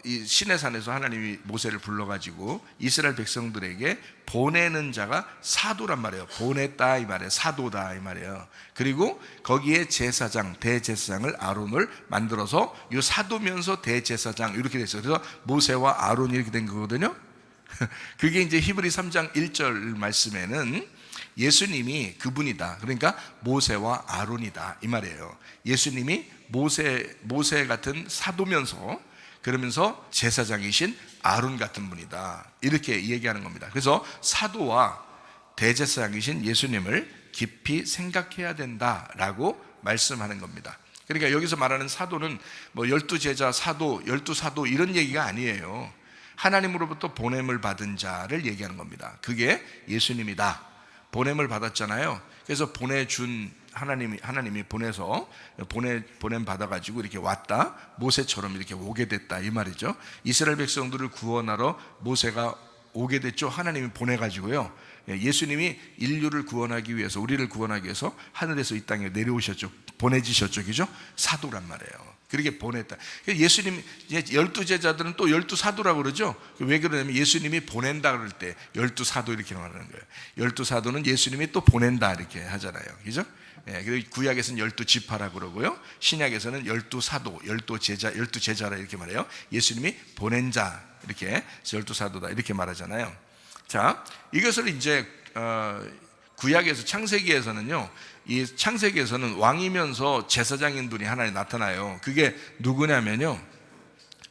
이 시내산에서 하나님이 모세를 불러가지고 이스라엘 백성들에게 보내는 자가 사도란 말이에요. 보냈다 이 말이에요. 사도다 이 말이에요. 그리고 거기에 제사장, 대제사장을 아론을 만들어서 이 사도면서 대제사장 이렇게 됐어요. 그래서 모세와 아론이 이렇게 된 거거든요. 그게 이제 히브리 3장 1절 말씀에는 예수님이 그분이다. 그러니까 모세와 아론이다 이 말이에요. 예수님이 모세 같은 사도면서 그러면서 제사장이신 아론 같은 분이다 이렇게 얘기하는 겁니다. 그래서 사도와 대제사장이신 예수님을 깊이 생각해야 된다라고 말씀하는 겁니다. 그러니까 여기서 말하는 사도는 뭐 12제자 사도, 12사도 이런 얘기가 아니에요. 하나님으로부터 보냄을 받은 자를 얘기하는 겁니다. 그게 예수님이다. 보냄을 받았잖아요. 그래서 보내준 하나님이 보내서 보냄 받아가지고 이렇게 왔다. 모세처럼 이렇게 오게 됐다 이 말이죠. 이스라엘 백성들을 구원하러 모세가 오게 됐죠. 하나님이 보내가지고요. 예수님이 인류를 구원하기 위해서, 우리를 구원하기 위해서 하늘에서 이 땅에 내려오셨죠. 보내지셨죠. 그죠? 사도란 말이에요. 그렇게 보냈다. 예수님 12제자들은 또 12사도라고 그러죠. 왜 그러냐면 예수님이 보낸다 그럴 때 12사도 이렇게 말하는 거예요. 12사도는 예수님이 또 보낸다 이렇게 하잖아요. 그죠? 그리고 구약에서는 12지파라고 그러고요. 신약에서는 12사도, 12제자라 이렇게 말해요. 예수님이 보낸 자 이렇게 12사도다 이렇게 말하잖아요. 자, 이것을 이제 구약에서 창세기에서는요. 이 창세기에서는 왕이면서 제사장인 분이 하나 나타나요. 그게 누구냐면요.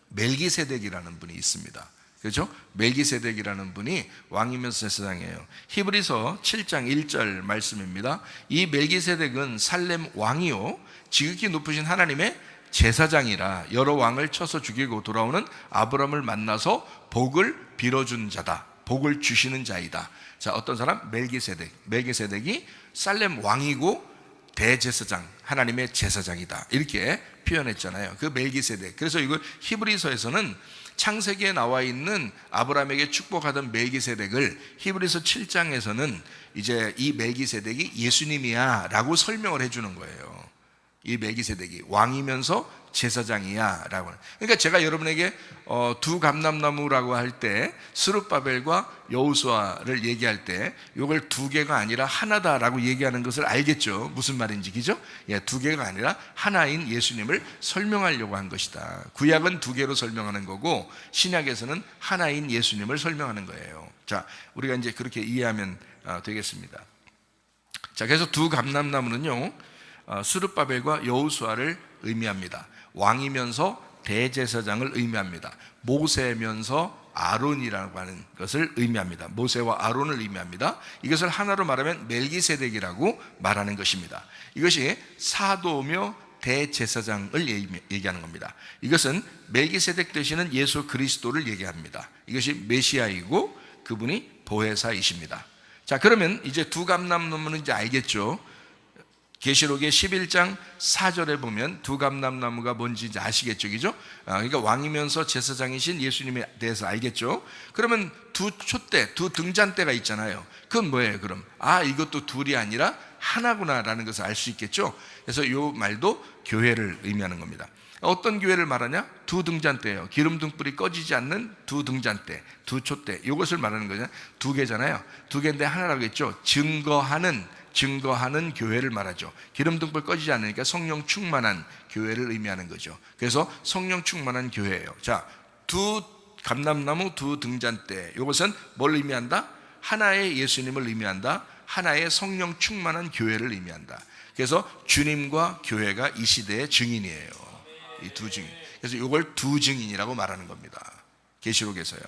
멜기세덱이라는 분이 있습니다. 그렇죠? 멜기세덱이라는 분이 왕이면서 제사장이에요. 히브리서 7장 1절 말씀입니다. 이 멜기세덱은 살렘 왕이요 지극히 높으신 하나님의 제사장이라 여러 왕을 쳐서 죽이고 돌아오는 아브람을 만나서 복을 빌어준 자다. 복을 주시는 자이다. 자, 어떤 사람? 멜기세덱이 살렘 왕이고 대제사장, 하나님의 제사장이다 이렇게 표현했잖아요. 그 멜기세덱. 그래서 이걸 히브리서에서는 창세기에 나와 있는 아브라함에게 축복하던 멜기세덱을 히브리서 7장에서는 이제 이 멜기세덱이 예수님이야 라고 설명을 해주는 거예요. 이 멜기세덱이 왕이면서 제사장이야 라고. 그러니까 제가 여러분에게 두 감람나무라고 할 때 스룹바벨과 여호수아를 얘기할 때 이걸 두 개가 아니라 하나다라고 얘기하는 것을 알겠죠. 무슨 말인지. 그죠? 두 개가 아니라 하나인 예수님을 설명하려고 한 것이다. 구약은 두 개로 설명하는 거고 신약에서는 하나인 예수님을 설명하는 거예요. 자, 우리가 이제 그렇게 이해하면 되겠습니다. 자, 그래서 두 감람나무는요 스룹바벨과 여호수아를 의미합니다. 왕이면서 대제사장을 의미합니다. 모세면서 아론이라고 하는 것을 의미합니다. 모세와 아론을 의미합니다. 이것을 하나로 말하면 멜기세덱이라고 말하는 것입니다. 이것이 사도며 대제사장을 얘기하는 겁니다. 이것은 멜기세덱 되시는 예수 그리스도를 얘기합니다. 이것이 메시아이고 그분이 보혜사이십니다. 자, 그러면 이제 두 감람나무는 이제 알겠죠. 계시록의 11장 4절에 보면 두 감람나무가 뭔지 이제 아시겠죠, 그죠? 그러니까 왕이면서 제사장이신 예수님에 대해서 알겠죠? 그러면 두 촛대, 두 등잔대가 있잖아요. 그건 뭐예요, 그럼? 이것도 둘이 아니라 하나구나라는 것을 알 수 있겠죠? 그래서 이 말도 교회를 의미하는 겁니다. 어떤 교회를 말하냐? 두 등잔대예요. 기름 등불이 꺼지지 않는 두 등잔대, 두 촛대. 이것을 말하는 거잖아요. 두 개잖아요. 두 개인데 하나라고 했죠. 증거하는 교회를 말하죠. 기름 등불 꺼지지 않으니까 성령 충만한 교회를 의미하는 거죠. 그래서 성령 충만한 교회예요. 자, 두 감람나무, 두 등잔대. 이것은 뭘 의미한다? 하나의 예수님을 의미한다. 하나의 성령 충만한 교회를 의미한다. 그래서 주님과 교회가 이 시대의 증인이에요. 이 두 증인. 그래서 이걸 두 증인이라고 말하는 겁니다. 계시록에서요.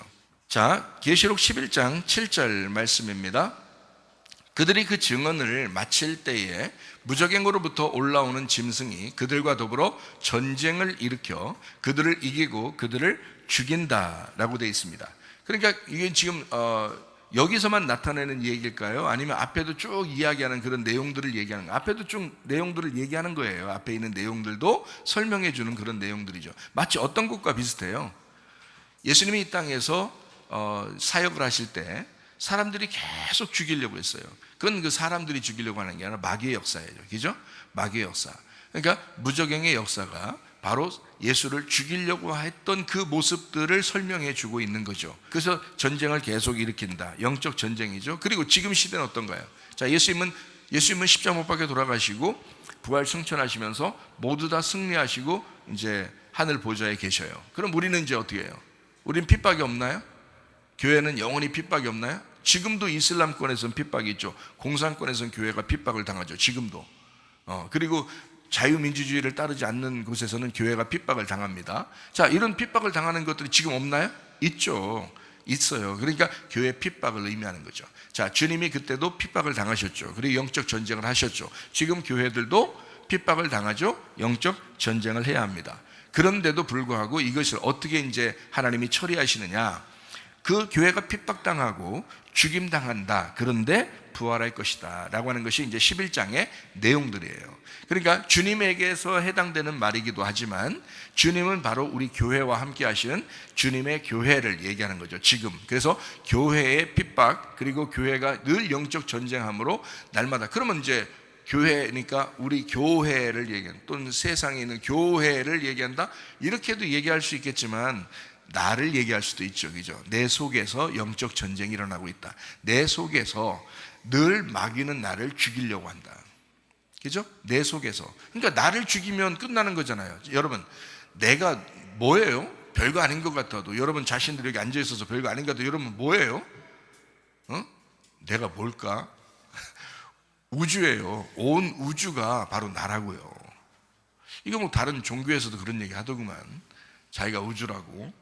자, 계시록 11장 7절 말씀입니다. 그들이 그 증언을 마칠 때에 무적행으로부터 올라오는 짐승이 그들과 더불어 전쟁을 일으켜 그들을 이기고 그들을 죽인다라고 되어 있습니다. 그러니까 이게 지금 여기서만 나타내는 얘기일까요? 아니면 앞에도 쭉 이야기하는 그런 내용들을 얘기하는 거예요? 앞에도 쭉 내용들을 얘기하는 거예요. 앞에 있는 내용들도 설명해 주는 그런 내용들이죠. 마치 어떤 것과 비슷해요. 예수님이 이 땅에서 사역을 하실 때 사람들이 계속 죽이려고 했어요. 그건 그 사람들이 죽이려고 하는 게 아니라 마귀의 역사예요. 그죠? 마귀의 역사. 그러니까 무적행의 역사가 바로 예수를 죽이려고 했던 그 모습들을 설명해 주고 있는 거죠. 그래서 전쟁을 계속 일으킨다. 영적 전쟁이죠. 그리고 지금 시대는 어떤가요? 자, 예수님은 십자가 못 박혀 돌아가시고 부활 승천하시면서 모두 다 승리하시고 이제 하늘 보좌에 계셔요. 그럼 우리는 이제 어떻게 해요? 우리는 핍박이 없나요? 교회는 영원히 핍박이 없나요? 지금도 이슬람권에서는 핍박이 있죠. 공산권에서는 교회가 핍박을 당하죠. 지금도. 그리고 자유민주주의를 따르지 않는 곳에서는 교회가 핍박을 당합니다. 자, 이런 핍박을 당하는 것들이 지금 없나요? 있죠. 있어요. 그러니까 교회 핍박을 의미하는 거죠. 자, 주님이 그때도 핍박을 당하셨죠. 그리고 영적 전쟁을 하셨죠. 지금 교회들도 핍박을 당하죠. 영적 전쟁을 해야 합니다. 그런데도 불구하고 이것을 어떻게 이제 하나님이 처리하시느냐? 그 교회가 핍박당하고 죽임당한다. 그런데 부활할 것이다 라고 하는 것이 이제 11장의 내용들이에요. 그러니까 주님에게서 해당되는 말이기도 하지만 주님은 바로 우리 교회와 함께 하시는 주님의 교회를 얘기하는 거죠. 지금. 그래서 교회의 핍박, 그리고 교회가 늘 영적 전쟁함으로 날마다. 그러면 이제 교회니까 우리 교회를 얘기한다, 또는 세상에 있는 교회를 얘기한다, 이렇게도 얘기할 수 있겠지만 나를 얘기할 수도 있죠. 그죠? 내 속에서 영적 전쟁이 일어나고 있다. 내 속에서 늘 마귀는 나를 죽이려고 한다. 그죠? 내 속에서. 그러니까 나를 죽이면 끝나는 거잖아요. 여러분, 내가 뭐예요? 별거 아닌 것 같아도, 여러분 자신들이 여기 앉아 있어서 별거 아닌 것 같아도, 여러분 뭐예요? 내가 뭘까? 우주예요. 온 우주가 바로 나라고요. 이거 뭐 다른 종교에서도 그런 얘기 하더구만. 자기가 우주라고.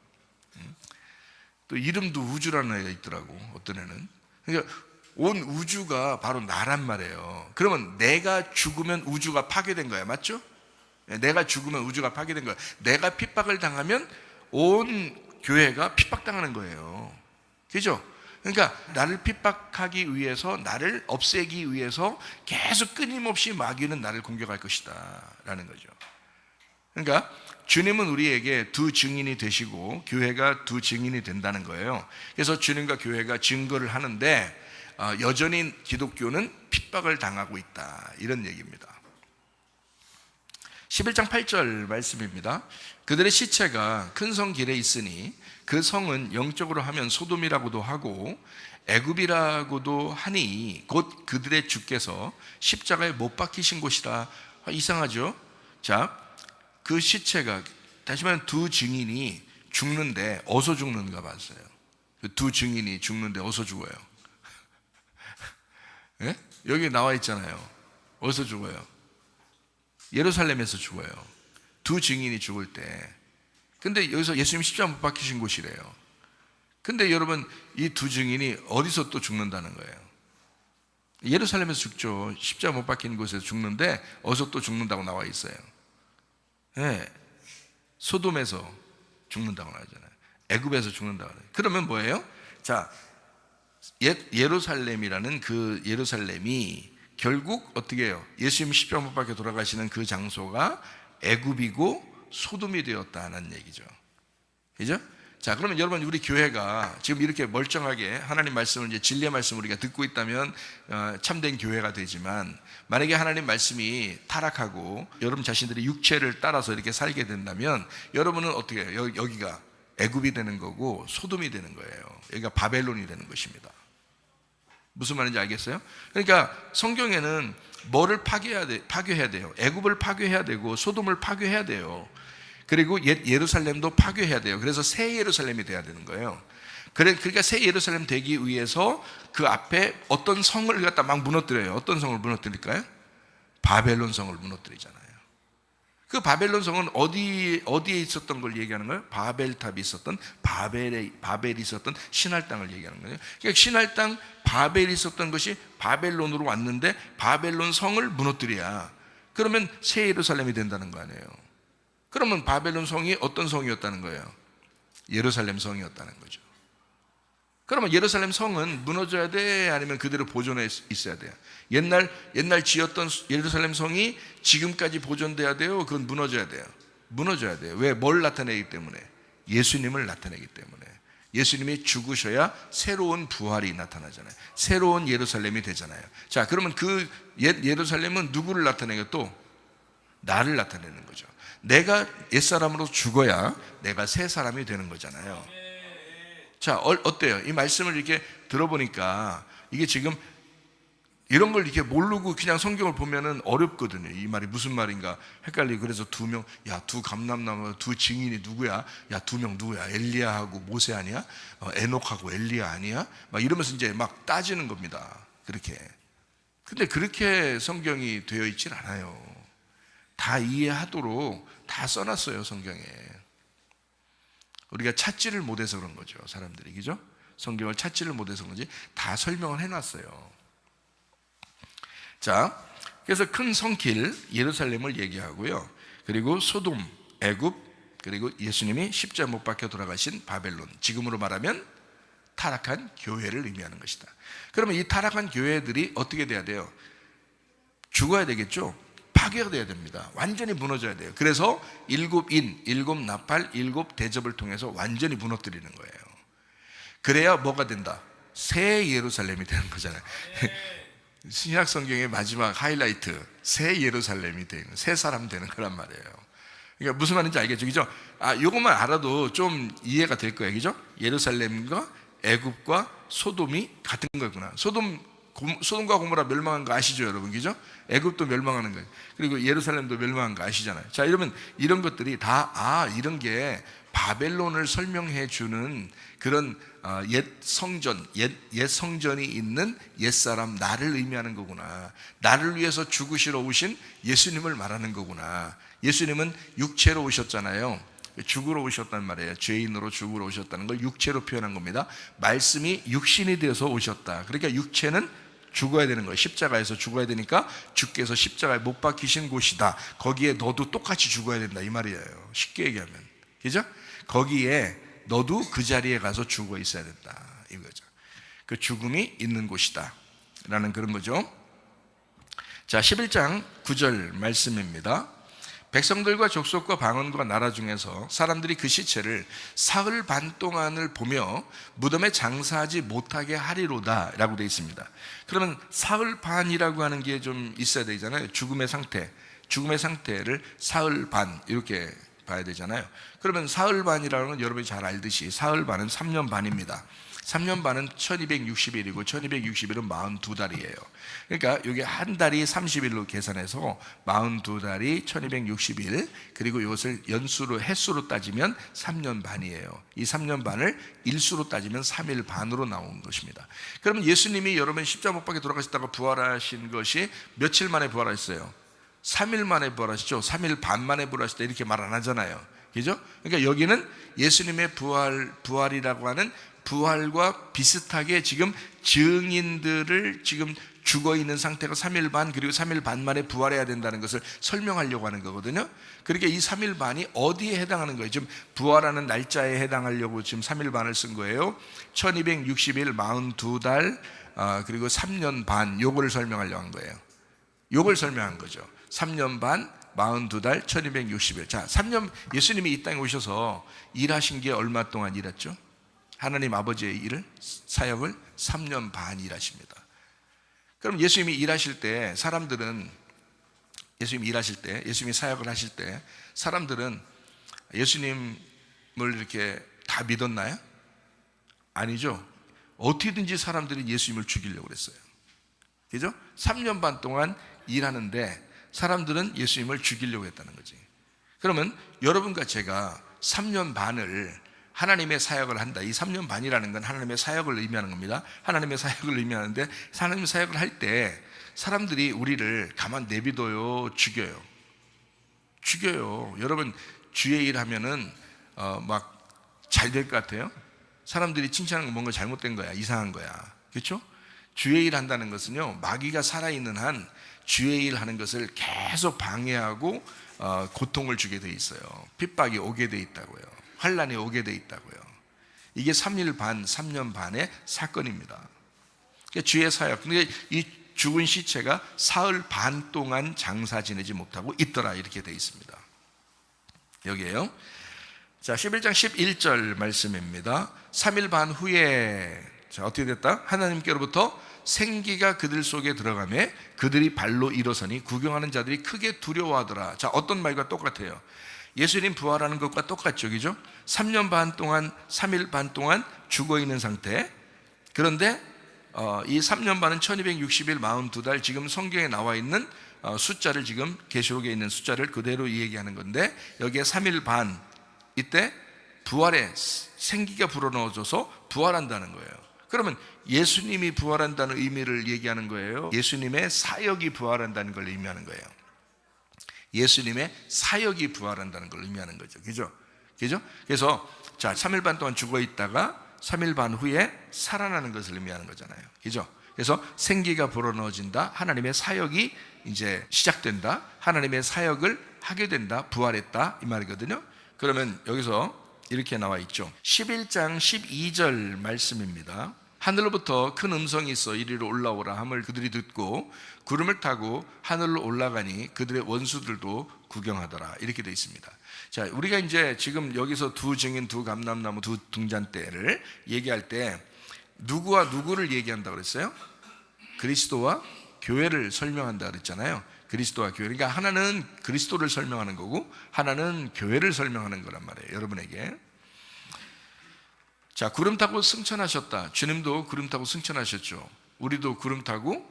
또 이름도 우주라는 애가 있더라고, 어떤 애는. 그러니까 온 우주가 바로 나란 말이에요. 그러면 내가 죽으면 우주가 파괴된 거야. 맞죠? 내가 죽으면 우주가 파괴된 거야. 내가 핍박을 당하면 온 교회가 핍박당하는 거예요. 그죠? 그러니까 나를 핍박하기 위해서, 나를 없애기 위해서 계속 끊임없이 마귀는 나를 공격할 것이다 라는 거죠. 그러니까 주님은 우리에게 두 증인이 되시고 교회가 두 증인이 된다는 거예요. 그래서 주님과 교회가 증거를 하는데 여전히 기독교는 핍박을 당하고 있다, 이런 얘기입니다. 11장 8절 말씀입니다. 그들의 시체가 큰 성 길에 있으니 그 성은 영적으로 하면 소돔이라고도 하고 애굽이라고도 하니 곧 그들의 주께서 십자가에 못 박히신 곳이라. 이상하죠? 자, 그 시체가, 다시 말하면 두 증인이 죽는데 어디서 죽는가 봤어요. 그 두 증인이 죽는데 어디서 죽어요? 예? 여기 나와 있잖아요. 어디서 죽어요? 예루살렘에서 죽어요. 두 증인이 죽을 때. 근데 여기서 예수님 십자가 못 박히신 곳이래요. 근데 여러분, 이 두 증인이 어디서 또 죽는다는 거예요? 예루살렘에서 죽죠. 십자가 못 박힌 곳에서 죽는데 어디서 또 죽는다고 나와 있어요. 네, 소돔에서 죽는다고 나오잖아요. 애굽에서 죽는다고. 그러면 뭐예요? 자, 예루살렘이라는 그 예루살렘이 결국 어떻게 해요? 예수님 십자가 못 박혀 돌아가시는 그 장소가 애굽이고 소돔이 되었다는 얘기죠. 그죠? 자, 그러면 여러분, 우리 교회가 지금 이렇게 멀쩡하게 하나님 말씀을, 이제 진리의 말씀을 우리가 듣고 있다면 참된 교회가 되지만, 만약에 하나님 말씀이 타락하고 여러분 자신들의 육체를 따라서 이렇게 살게 된다면 여러분은 어떻게 해요? 여기가 애굽이 되는 거고 소돔이 되는 거예요. 여기가 바벨론이 되는 것입니다. 무슨 말인지 알겠어요? 그러니까 성경에는 뭐를 파괴해야 돼요? 애굽을 파괴해야 되고 소돔을 파괴해야 돼요. 그리고 예루살렘도 파괴해야 돼요. 그래서 새 예루살렘이 돼야 되는 거예요. 그러니까 새 예루살렘 되기 위해서 그 앞에 어떤 성을 갖다 막 무너뜨려요. 어떤 성을 무너뜨릴까요? 바벨론 성을 무너뜨리잖아요. 그 바벨론 성은 어디에 있었던 걸 얘기하는 거예요? 바벨탑이 있었던, 바벨이 있었던 신할 땅을 얘기하는 거예요. 그러니까 신할 땅 바벨이 있었던 것이 바벨론으로 왔는데 바벨론 성을 무너뜨려야, 그러면 새 예루살렘이 된다는 거 아니에요. 그러면 바벨론 성이 어떤 성이었다는 거예요? 예루살렘 성이었다는 거죠. 그러면 예루살렘 성은 무너져야 돼? 아니면 그대로 보존해 있어야 돼요? 옛날 지었던 예루살렘 성이 지금까지 보존돼야 돼요? 그건 무너져야 돼요? 무너져야 돼요. 왜? 뭘 나타내기 때문에? 예수님을 나타내기 때문에. 예수님이 죽으셔야 새로운 부활이 나타나잖아요. 새로운 예루살렘이 되잖아요. 자, 그러면 그 예루살렘은 누구를 나타내요? 또 나를 나타내는 거죠. 내가 옛사람으로 죽어야 내가 새 사람이 되는 거잖아요. 자, 어때요? 이 말씀을 이렇게 들어보니까 이게 지금 이런 걸 이렇게 모르고 그냥 성경을 보면은 어렵거든요. 이 말이 무슨 말인가 헷갈리고. 그래서 두 감람나무 두 증인이 누구야? 야, 두 명 누구야? 엘리야하고 모세 아니야? 에녹하고 엘리야 아니야? 막 이러면서 이제 막 따지는 겁니다. 그렇게. 근데 그렇게 성경이 되어 있질 않아요. 다 이해하도록 다 써놨어요, 성경에. 우리가 찾지를 못해서 그런 거죠, 사람들이. 그죠? 성경을 찾지를 못해서 그런지 다 설명을 해놨어요. 자, 그래서 큰 성길 예루살렘을 얘기하고요. 그리고 소돔, 애굽, 그리고 예수님이 십자가 못 박혀 돌아가신 바벨론, 지금으로 말하면 타락한 교회를 의미하는 것이다. 그러면 이 타락한 교회들이 어떻게 돼야 돼요? 죽어야 되겠죠? 파괴가 돼야 됩니다. 완전히 무너져야 돼요. 그래서 일곱 인, 일곱 나팔, 일곱 대접을 통해서 완전히 무너뜨리는 거예요. 그래야 뭐가 된다? 새 예루살렘이 되는 거잖아요. 신약 성경의 마지막 하이라이트, 새 예루살렘이 되는, 새 사람 되는 거란 말이에요. 그러니까 무슨 말인지 알겠죠? 그죠? 이것만 알아도 좀 이해가 될 거예요. 그죠? 예루살렘과 애굽과 소돔이 같은 거구나. 소돔과 고모라 멸망한 거 아시죠, 여러분? 그죠? 애굽도 멸망하는 거예요. 그리고 예루살렘도 멸망한 거 아시잖아요. 자, 이러면 이런 것들이 다 이런 게 바벨론을 설명해 주는 그런 옛 성전이 있는 옛사람, 나를 의미하는 거구나. 나를 위해서 죽으시러 오신 예수님을 말하는 거구나. 예수님은 육체로 오셨잖아요. 죽으러 오셨단 말이에요. 죄인으로 죽으러 오셨다는 걸 육체로 표현한 겁니다. 말씀이 육신이 되어서 오셨다. 그러니까 육체는 죽어야 되는 거예요. 십자가에서 죽어야 되니까 주께서 십자가에 못 박히신 곳이다. 거기에 너도 똑같이 죽어야 된다, 이 말이에요. 쉽게 얘기하면. 그죠? 거기에 너도 그 자리에 가서 죽어 있어야 된다, 이거죠. 그 죽음이 있는 곳이다 라는 그런 거죠. 자, 11장 9절 말씀입니다. 백성들과 족속과 방언과 나라 중에서 사람들이 그 시체를 사흘 반 동안을 보며 무덤에 장사하지 못하게 하리로다 라고 되어 있습니다. 그러면 사흘 반이라고 하는 게 좀 있어야 되잖아요. 죽음의 상태를 사흘 반 이렇게 봐야 되잖아요. 그러면 사흘 반이라는 건 여러분이 잘 알듯이 사흘 반은 3년 반입니다. 3년 반은 1260일이고 1260일은 42달이에요. 그러니까 이게 한 달이 30일로 계산해서 42달이 1260일, 그리고 이것을 연수로 횟수로 따지면 3년 반이에요. 이 3년 반을 일수로 따지면 3일 반으로 나온 것입니다. 그러면 예수님이 여러분 십자가 못 박혀 돌아가셨다가 부활하신 것이 며칠 만에 부활하셨어요? 3일 만에 부활하시죠. 3일 반 만에 부활하셨다 이렇게 말 안 하잖아요. 그죠? 그러니까 여기는 예수님의 부활이라고 하는 부활과 비슷하게 지금 증인들을 지금 죽어 있는 상태가 3일 반, 그리고 3일 반 만에 부활해야 된다는 것을 설명하려고 하는 거거든요. 그러니까 이 3일 반이 어디에 해당하는 거예요? 지금 부활하는 날짜에 해당하려고 지금 3일 반을 쓴 거예요. 1260일, 42달, 그리고 3년 반, 요거를 설명하려고 한 거예요. 요걸 설명한 거죠. 3년 반, 42달, 1260일. 자, 3년, 예수님이 이 땅에 오셔서 일하신 게 얼마 동안 일했죠? 하나님 아버지의 사역을 3년 반 일하십니다. 그럼 예수님이 일하실 때 예수님이 사역을 하실 때 사람들은 예수님을 이렇게 다 믿었나요? 아니죠. 어떻게든지 사람들이 예수님을 죽이려고 그랬어요. 그죠? 3년 반 동안 일하는데 사람들은 예수님을 죽이려고 했다는 거지. 그러면 여러분과 제가 3년 반을 하나님의 사역을 한다. 이 3년 반이라는 건 하나님의 사역을 의미하는 겁니다. 하나님의 사역을 의미하는데 하나님의 사역을 할 때 사람들이 우리를 가만 내비둬요, 죽여요. 여러분 주의 일 하면은 막 잘 될 것 같아요? 사람들이 칭찬하는 건 뭔가 잘못된 거야, 이상한 거야. 그렇죠? 주의 일 한다는 것은요, 마귀가 살아있는 한 주의 일 하는 것을 계속 방해하고 고통을 주게 돼 있어요. 핍박이 오게 돼 있다고요. 환란이 오게 돼 있다고요. 이게 3일 반, 3년 반의 사건입니다. 그러니까 주의 사역. 근데 이 죽은 시체가 사흘 반 동안 장사 지내지 못하고 있더라, 이렇게 돼 있습니다. 여기에요. 자, 11장 11절 말씀입니다. 3일 반 후에 자, 어떻게 됐다? 하나님께로부터 생기가 그들 속에 들어가매 그들이 발로 일어서니 구경하는 자들이 크게 두려워하더라. 자, 어떤 말과 똑같아요? 예수님 부활하는 것과 똑같죠, 그죠? 3년 반 동안, 3일 반 동안 죽어있는 상태. 그런데 이 3년 반은 1260일 42달, 지금 성경에 나와 있는 숫자를, 지금 계시록에 있는 숫자를 그대로 얘기하는 건데, 여기에 3일 반, 이때 부활의 생기가 불어넣어져서 부활한다는 거예요. 그러면 예수님이 부활한다는 의미를 얘기하는 거예요? 예수님의 사역이 부활한다는 걸 의미하는 거예요? 예수님의 사역이 부활한다는 걸 의미하는 거죠. 그죠? 그죠? 그래서 자, 3일 반 동안 죽어 있다가 3일 반 후에 살아나는 것을 의미하는 거잖아요. 그죠? 그래서 생기가 불어넣어진다. 하나님의 사역이 이제 시작된다. 하나님의 사역을 하게 된다. 부활했다. 이 말이거든요. 그러면 여기서 이렇게 나와 있죠. 11장 12절 말씀입니다. 하늘로부터 큰 음성이 있어 이리로 올라오라 함을 그들이 듣고 구름을 타고 하늘로 올라가니 그들의 원수들도 구경하더라. 이렇게 되어 있습니다. 자, 우리가 이제 지금 여기서 두 증인, 두 감람나무, 두 등잔대를 얘기할 때 누구와 누구를 얘기한다고 그랬어요? 그리스도와 교회를 설명한다 그랬잖아요. 그리스도와 교회. 그러니까 하나는 그리스도를 설명하는 거고 하나는 교회를 설명하는 거란 말이에요, 여러분에게. 자, 구름 타고 승천하셨다. 주님도 구름 타고 승천하셨죠. 우리도 구름 타고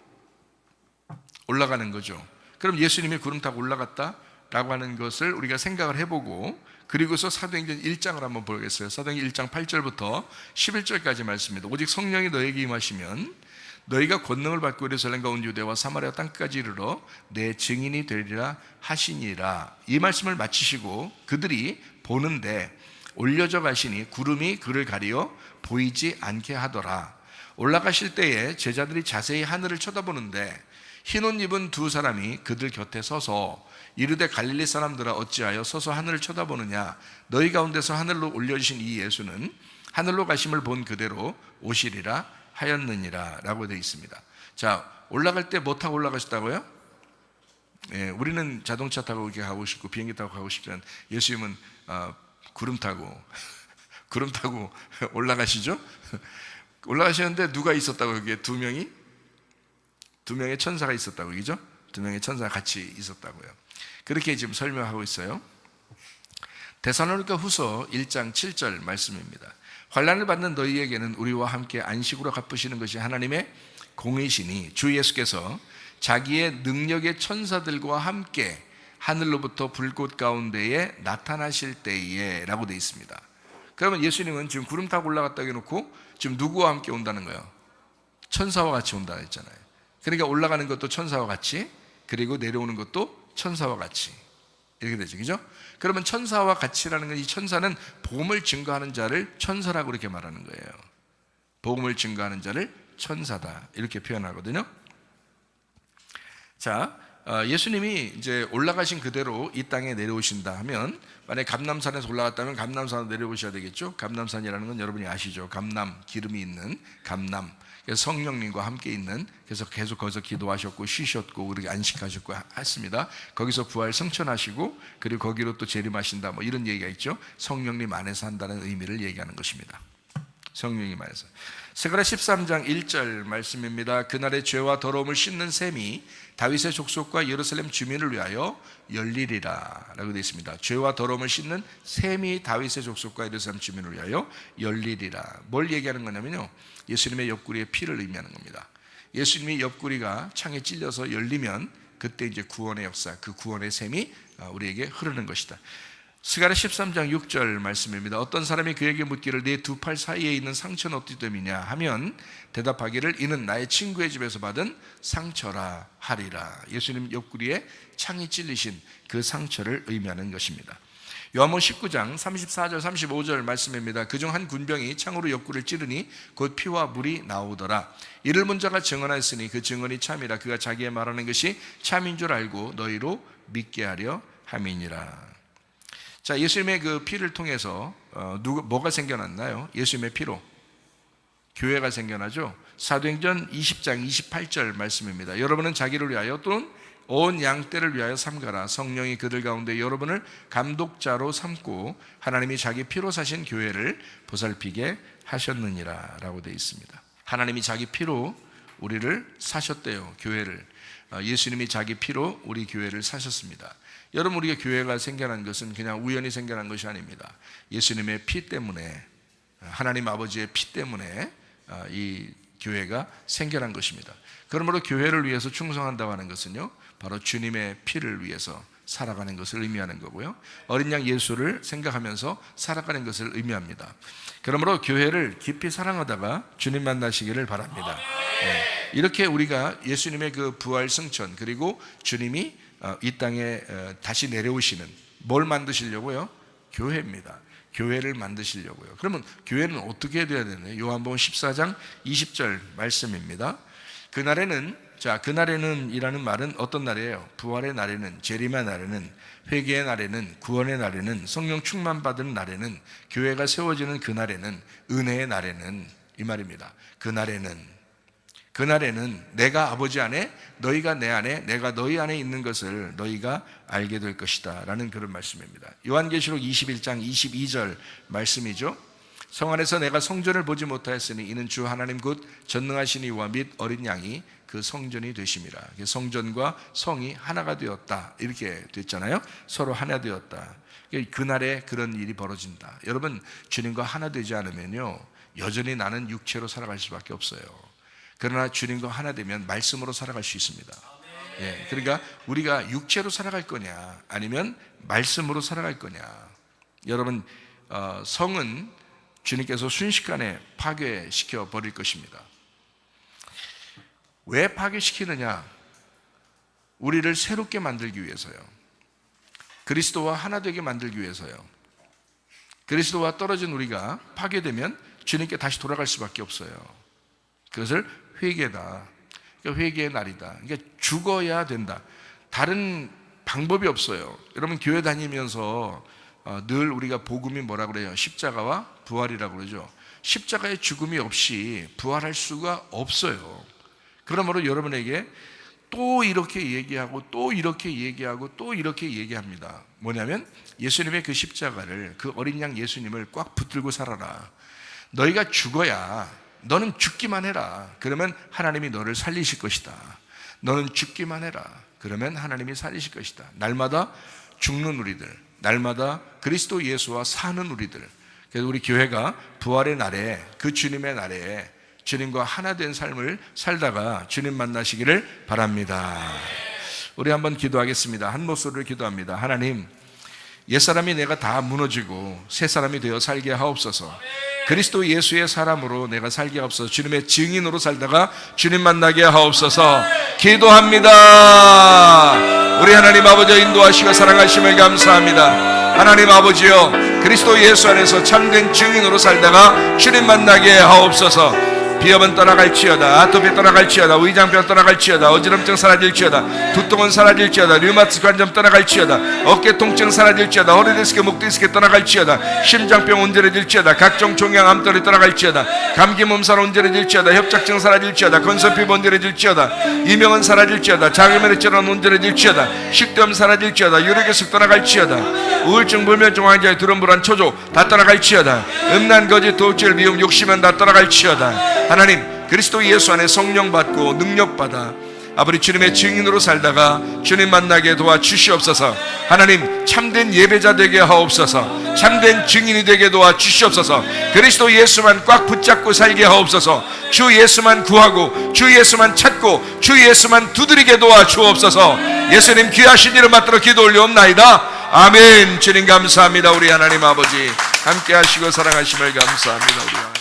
올라가는 거죠. 그럼 예수님이 구름 타고 올라갔다라고 하는 것을 우리가 생각을 해보고, 그리고서 사도행전 1장을 한번 보겠어요. 사도행전 1장 8절부터 11절까지 말씀입니다. 오직 성령이 너에게 임하시면 너희가 권능을 받고 예루살렘과 온 유대와 사마리아 땅까지 이르러 내 증인이 되리라 하시니라. 이 말씀을 마치시고 그들이 보는데 올려져 가시니 구름이 그를 가리어 보이지 않게 하더라. 올라가실 때에 제자들이 자세히 하늘을 쳐다보는데 흰 옷 입은 두 사람이 그들 곁에 서서 이르되 갈릴리 사람들아 어찌하여 서서 하늘을 쳐다보느냐. 너희 가운데서 하늘로 올려주신 이 예수는 하늘로 가심을 본 그대로 오시리라 하였느니라 라고 되어 있습니다. 자, 올라갈 때 뭐 타고 올라가셨다고요? 예, 우리는 자동차 타고 이렇게 가고 싶고 비행기 타고 가고 싶지만 예수님은 구름 타고 올라가시죠? 올라가시는데 누가 있었다고? 여기에 두 명의 천사가 있었다고, 그죠? 두 명의 천사가 같이 있었다고요. 그렇게 지금 설명하고 있어요. 데살로니가 후서 1장 7절 말씀입니다. 환난을 받는 너희에게는 우리와 함께 안식으로 갚으시는 것이 하나님의 공의시니 주 예수께서 자기의 능력의 천사들과 함께 하늘로부터 불꽃 가운데에 나타나실 때에 라고 되어 있습니다. 그러면 예수님은 지금 구름 타고 올라갔다고 해놓고 지금 누구와 함께 온다는 거예요? 천사와 같이 온다 했잖아요. 그러니까 올라가는 것도 천사와 같이, 그리고 내려오는 것도 천사와 같이, 이렇게 되죠, 그죠? 그러면 천사와 같이라는 건, 이 천사는 복음을 증거하는 자를 천사라고 이렇게 말하는 거예요. 복음을 증거하는 자를 천사다, 이렇게 표현하거든요. 자, 예수님이 이제 올라가신 그대로 이 땅에 내려오신다 하면, 만약에 감람산에서 올라갔다면 감람산으로 내려오셔야 되겠죠. 감람산이라는 건 여러분이 아시죠. 감람, 기름이 있는 감람. 그래서 성령님과 함께 있는, 그래서 계속 거기서 기도하셨고 쉬셨고 그렇게 안식하셨고 했습니다. 거기서 부활 승천하시고 그리고 거기로 또 재림하신다, 뭐 이런 얘기가 있죠. 성령님 안에서 한다는 의미를 얘기하는 것입니다. 성령님 안에서. 스가랴 13장 1절 말씀입니다. 그날의 죄와 더러움을 씻는 셈이 다윗의 족속과 예루살렘 주민을 위하여 열리리라 라고 되어 있습니다. 죄와 더러움을 씻는 셈이 다윗의 족속과 예루살렘 주민을 위하여 열리리라. 뭘 얘기하는 거냐면요, 예수님의 옆구리의 피를 의미하는 겁니다. 예수님이 옆구리가 창에 찔려서 열리면 그때 이제 구원의 역사, 그 구원의 셈이 우리에게 흐르는 것이다. 스가랴 13장 6절 말씀입니다. 어떤 사람이 그에게 묻기를 내 두 팔 사이에 있는 상처는 어떻게 됨이냐 하면 대답하기를 이는 나의 친구의 집에서 받은 상처라 하리라. 예수님 옆구리에 창이 찔리신 그 상처를 의미하는 것입니다. 요한복음 19장 34절 35절 말씀입니다. 그중 한 군병이 창으로 옆구리를 찌르니 곧 피와 물이 나오더라. 이를 본 자가 증언하였으니 그 증언이 참이라. 그가 자기의 말하는 것이 참인 줄 알고 너희로 믿게 하려 함이니라. 자, 예수님의 그 피를 통해서 뭐가 생겨났나요? 예수님의 피로 교회가 생겨나죠. 사도행전 20장 28절 말씀입니다. 여러분은 자기를 위하여 또는 온 양떼를 위하여 삼가라. 성령이 그들 가운데 여러분을 감독자로 삼고 하나님이 자기 피로 사신 교회를 보살피게 하셨느니라 라고 되어 있습니다. 하나님이 자기 피로 우리를 사셨대요. 교회를. 예수님이 자기 피로 우리 교회를 사셨습니다. 여러분, 우리가 교회가 생겨난 것은 그냥 우연히 생겨난 것이 아닙니다. 예수님의 피 때문에, 하나님 아버지의 피 때문에 이 교회가 생겨난 것입니다. 그러므로 교회를 위해서 충성한다고 하는 것은요, 바로 주님의 피를 위해서 살아가는 것을 의미하는 거고요, 어린 양 예수를 생각하면서 살아가는 것을 의미합니다. 그러므로 교회를 깊이 사랑하다가 주님 만나시기를 바랍니다. 이렇게 우리가 예수님의 그 부활 승천, 그리고 주님이 이 땅에 다시 내려오시는, 뭘 만드시려고요? 교회입니다. 교회를 만드시려고요. 그러면 교회는 어떻게 돼야 되나요? 요한복음 14장 20절 말씀입니다. 그날에는 이라는 말은 어떤 날이에요? 부활의 날에는, 재림의 날에는, 회개의 날에는, 구원의 날에는, 성령 충만 받은 날에는, 교회가 세워지는 그날에는, 은혜의 날에는, 이 말입니다. 그날에는 내가 아버지 안에, 너희가 내 안에, 내가 너희 안에 있는 것을 너희가 알게 될 것이다 라는 그런 말씀입니다. 요한계시록 21장 22절 말씀이죠. 성 안에서 내가 성전을 보지 못하였으니 이는 주 하나님 곧 전능하신 이와 및 어린 양이 그 성전이 되심이라. 성전과 성이 하나가 되었다, 이렇게 됐잖아요. 서로 하나 되었다. 그날에 그런 일이 벌어진다. 여러분, 주님과 하나 되지 않으면요, 여전히 나는 육체로 살아갈 수밖에 없어요. 그러나 주님과 하나 되면 말씀으로 살아갈 수 있습니다. 그러니까 우리가 육체로 살아갈 거냐, 아니면 말씀으로 살아갈 거냐. 여러분, 성은 주님께서 순식간에 파괴시켜 버릴 것입니다. 왜 파괴시키느냐? 우리를 새롭게 만들기 위해서요. 그리스도와 하나 되게 만들기 위해서요. 그리스도와 떨어진 우리가 파괴되면 주님께 다시 돌아갈 수밖에 없어요. 그것을 회개다. 그러니까 회개의 날이다. 그러니까 죽어야 된다. 다른 방법이 없어요. 여러분, 교회 다니면서 늘 우리가 복음이 뭐라고 그래요? 십자가와 부활이라고 그러죠. 십자가의 죽음이 없이 부활할 수가 없어요. 그러므로 여러분에게 또 이렇게 얘기하고 또 이렇게 얘기하고 또 이렇게 얘기합니다. 뭐냐면 예수님의 그 십자가를, 그 어린 양 예수님을 꽉 붙들고 살아라. 너희가 죽어야, 너는 죽기만 해라. 그러면 하나님이 너를 살리실 것이다. 너는 죽기만 해라. 그러면 하나님이 살리실 것이다. 날마다 죽는 우리들, 날마다 그리스도 예수와 사는 우리들. 그래서 우리 교회가 부활의 날에, 그 주님의 날에 주님과 하나 된 삶을 살다가 주님 만나시기를 바랍니다. 우리 한번 기도하겠습니다. 한 목소리로 기도합니다. 하나님, 옛사람이 내가 다 무너지고 새 사람이 되어 살게 하옵소서. 그리스도 예수의 사람으로 내가 살게 하옵소서. 주님의 증인으로 살다가 주님 만나게 하옵소서. 기도합니다. 우리 하나님 아버지, 인도하시고 사랑하심을 감사합니다. 하나님 아버지여, 그리스도 예수 안에서 참된 증인으로 살다가 주님 만나게 하옵소서. 비염은 떠나갈지어다, 아토피 떠나갈지어다, 위장병 떠나갈지어다, 어지럼증 사라질지어다, 두통은 사라질지어다, 류마티스 관절 떠나갈지어다, 어깨 통증 사라질지어다, 허리 디스크, 목 디스크 떠나갈지어다, 심장병 온전해질지어다, 각종 종양 암떨이 떠나갈지어다, 감기 몸살 온전해질지어다, 협착증 사라질지어다, 건선피부 온전해질지어다, 이명은 사라질지어다, 장염혈질환 온전해질지어다, 식도염 사라질지어다, 유력에서 떠나갈지어다, 우울증, 불면증, 환자의 두런불안, 초조 다 떠나갈지어다, 음란, 거짓, 도둑질, 미움, 욕심은 다 떠나갈지어다. 하나님, 그리스도 예수 안에 성령 받고 능력 받아 아버지 주님의 증인으로 살다가 주님 만나게 도와주시옵소서. 하나님, 참된 예배자 되게 하옵소서. 참된 증인이 되게 도와주시옵소서. 그리스도 예수만 꽉 붙잡고 살게 하옵소서. 주 예수만 구하고 주 예수만 찾고 주 예수만 두드리게 도와주옵소서. 예수님 귀하신 이름 받들어 기도 올려옵나이다. 아멘. 주님 감사합니다. 우리 하나님 아버지 함께 하시고 사랑하심을 감사합니다. 우리 하나님.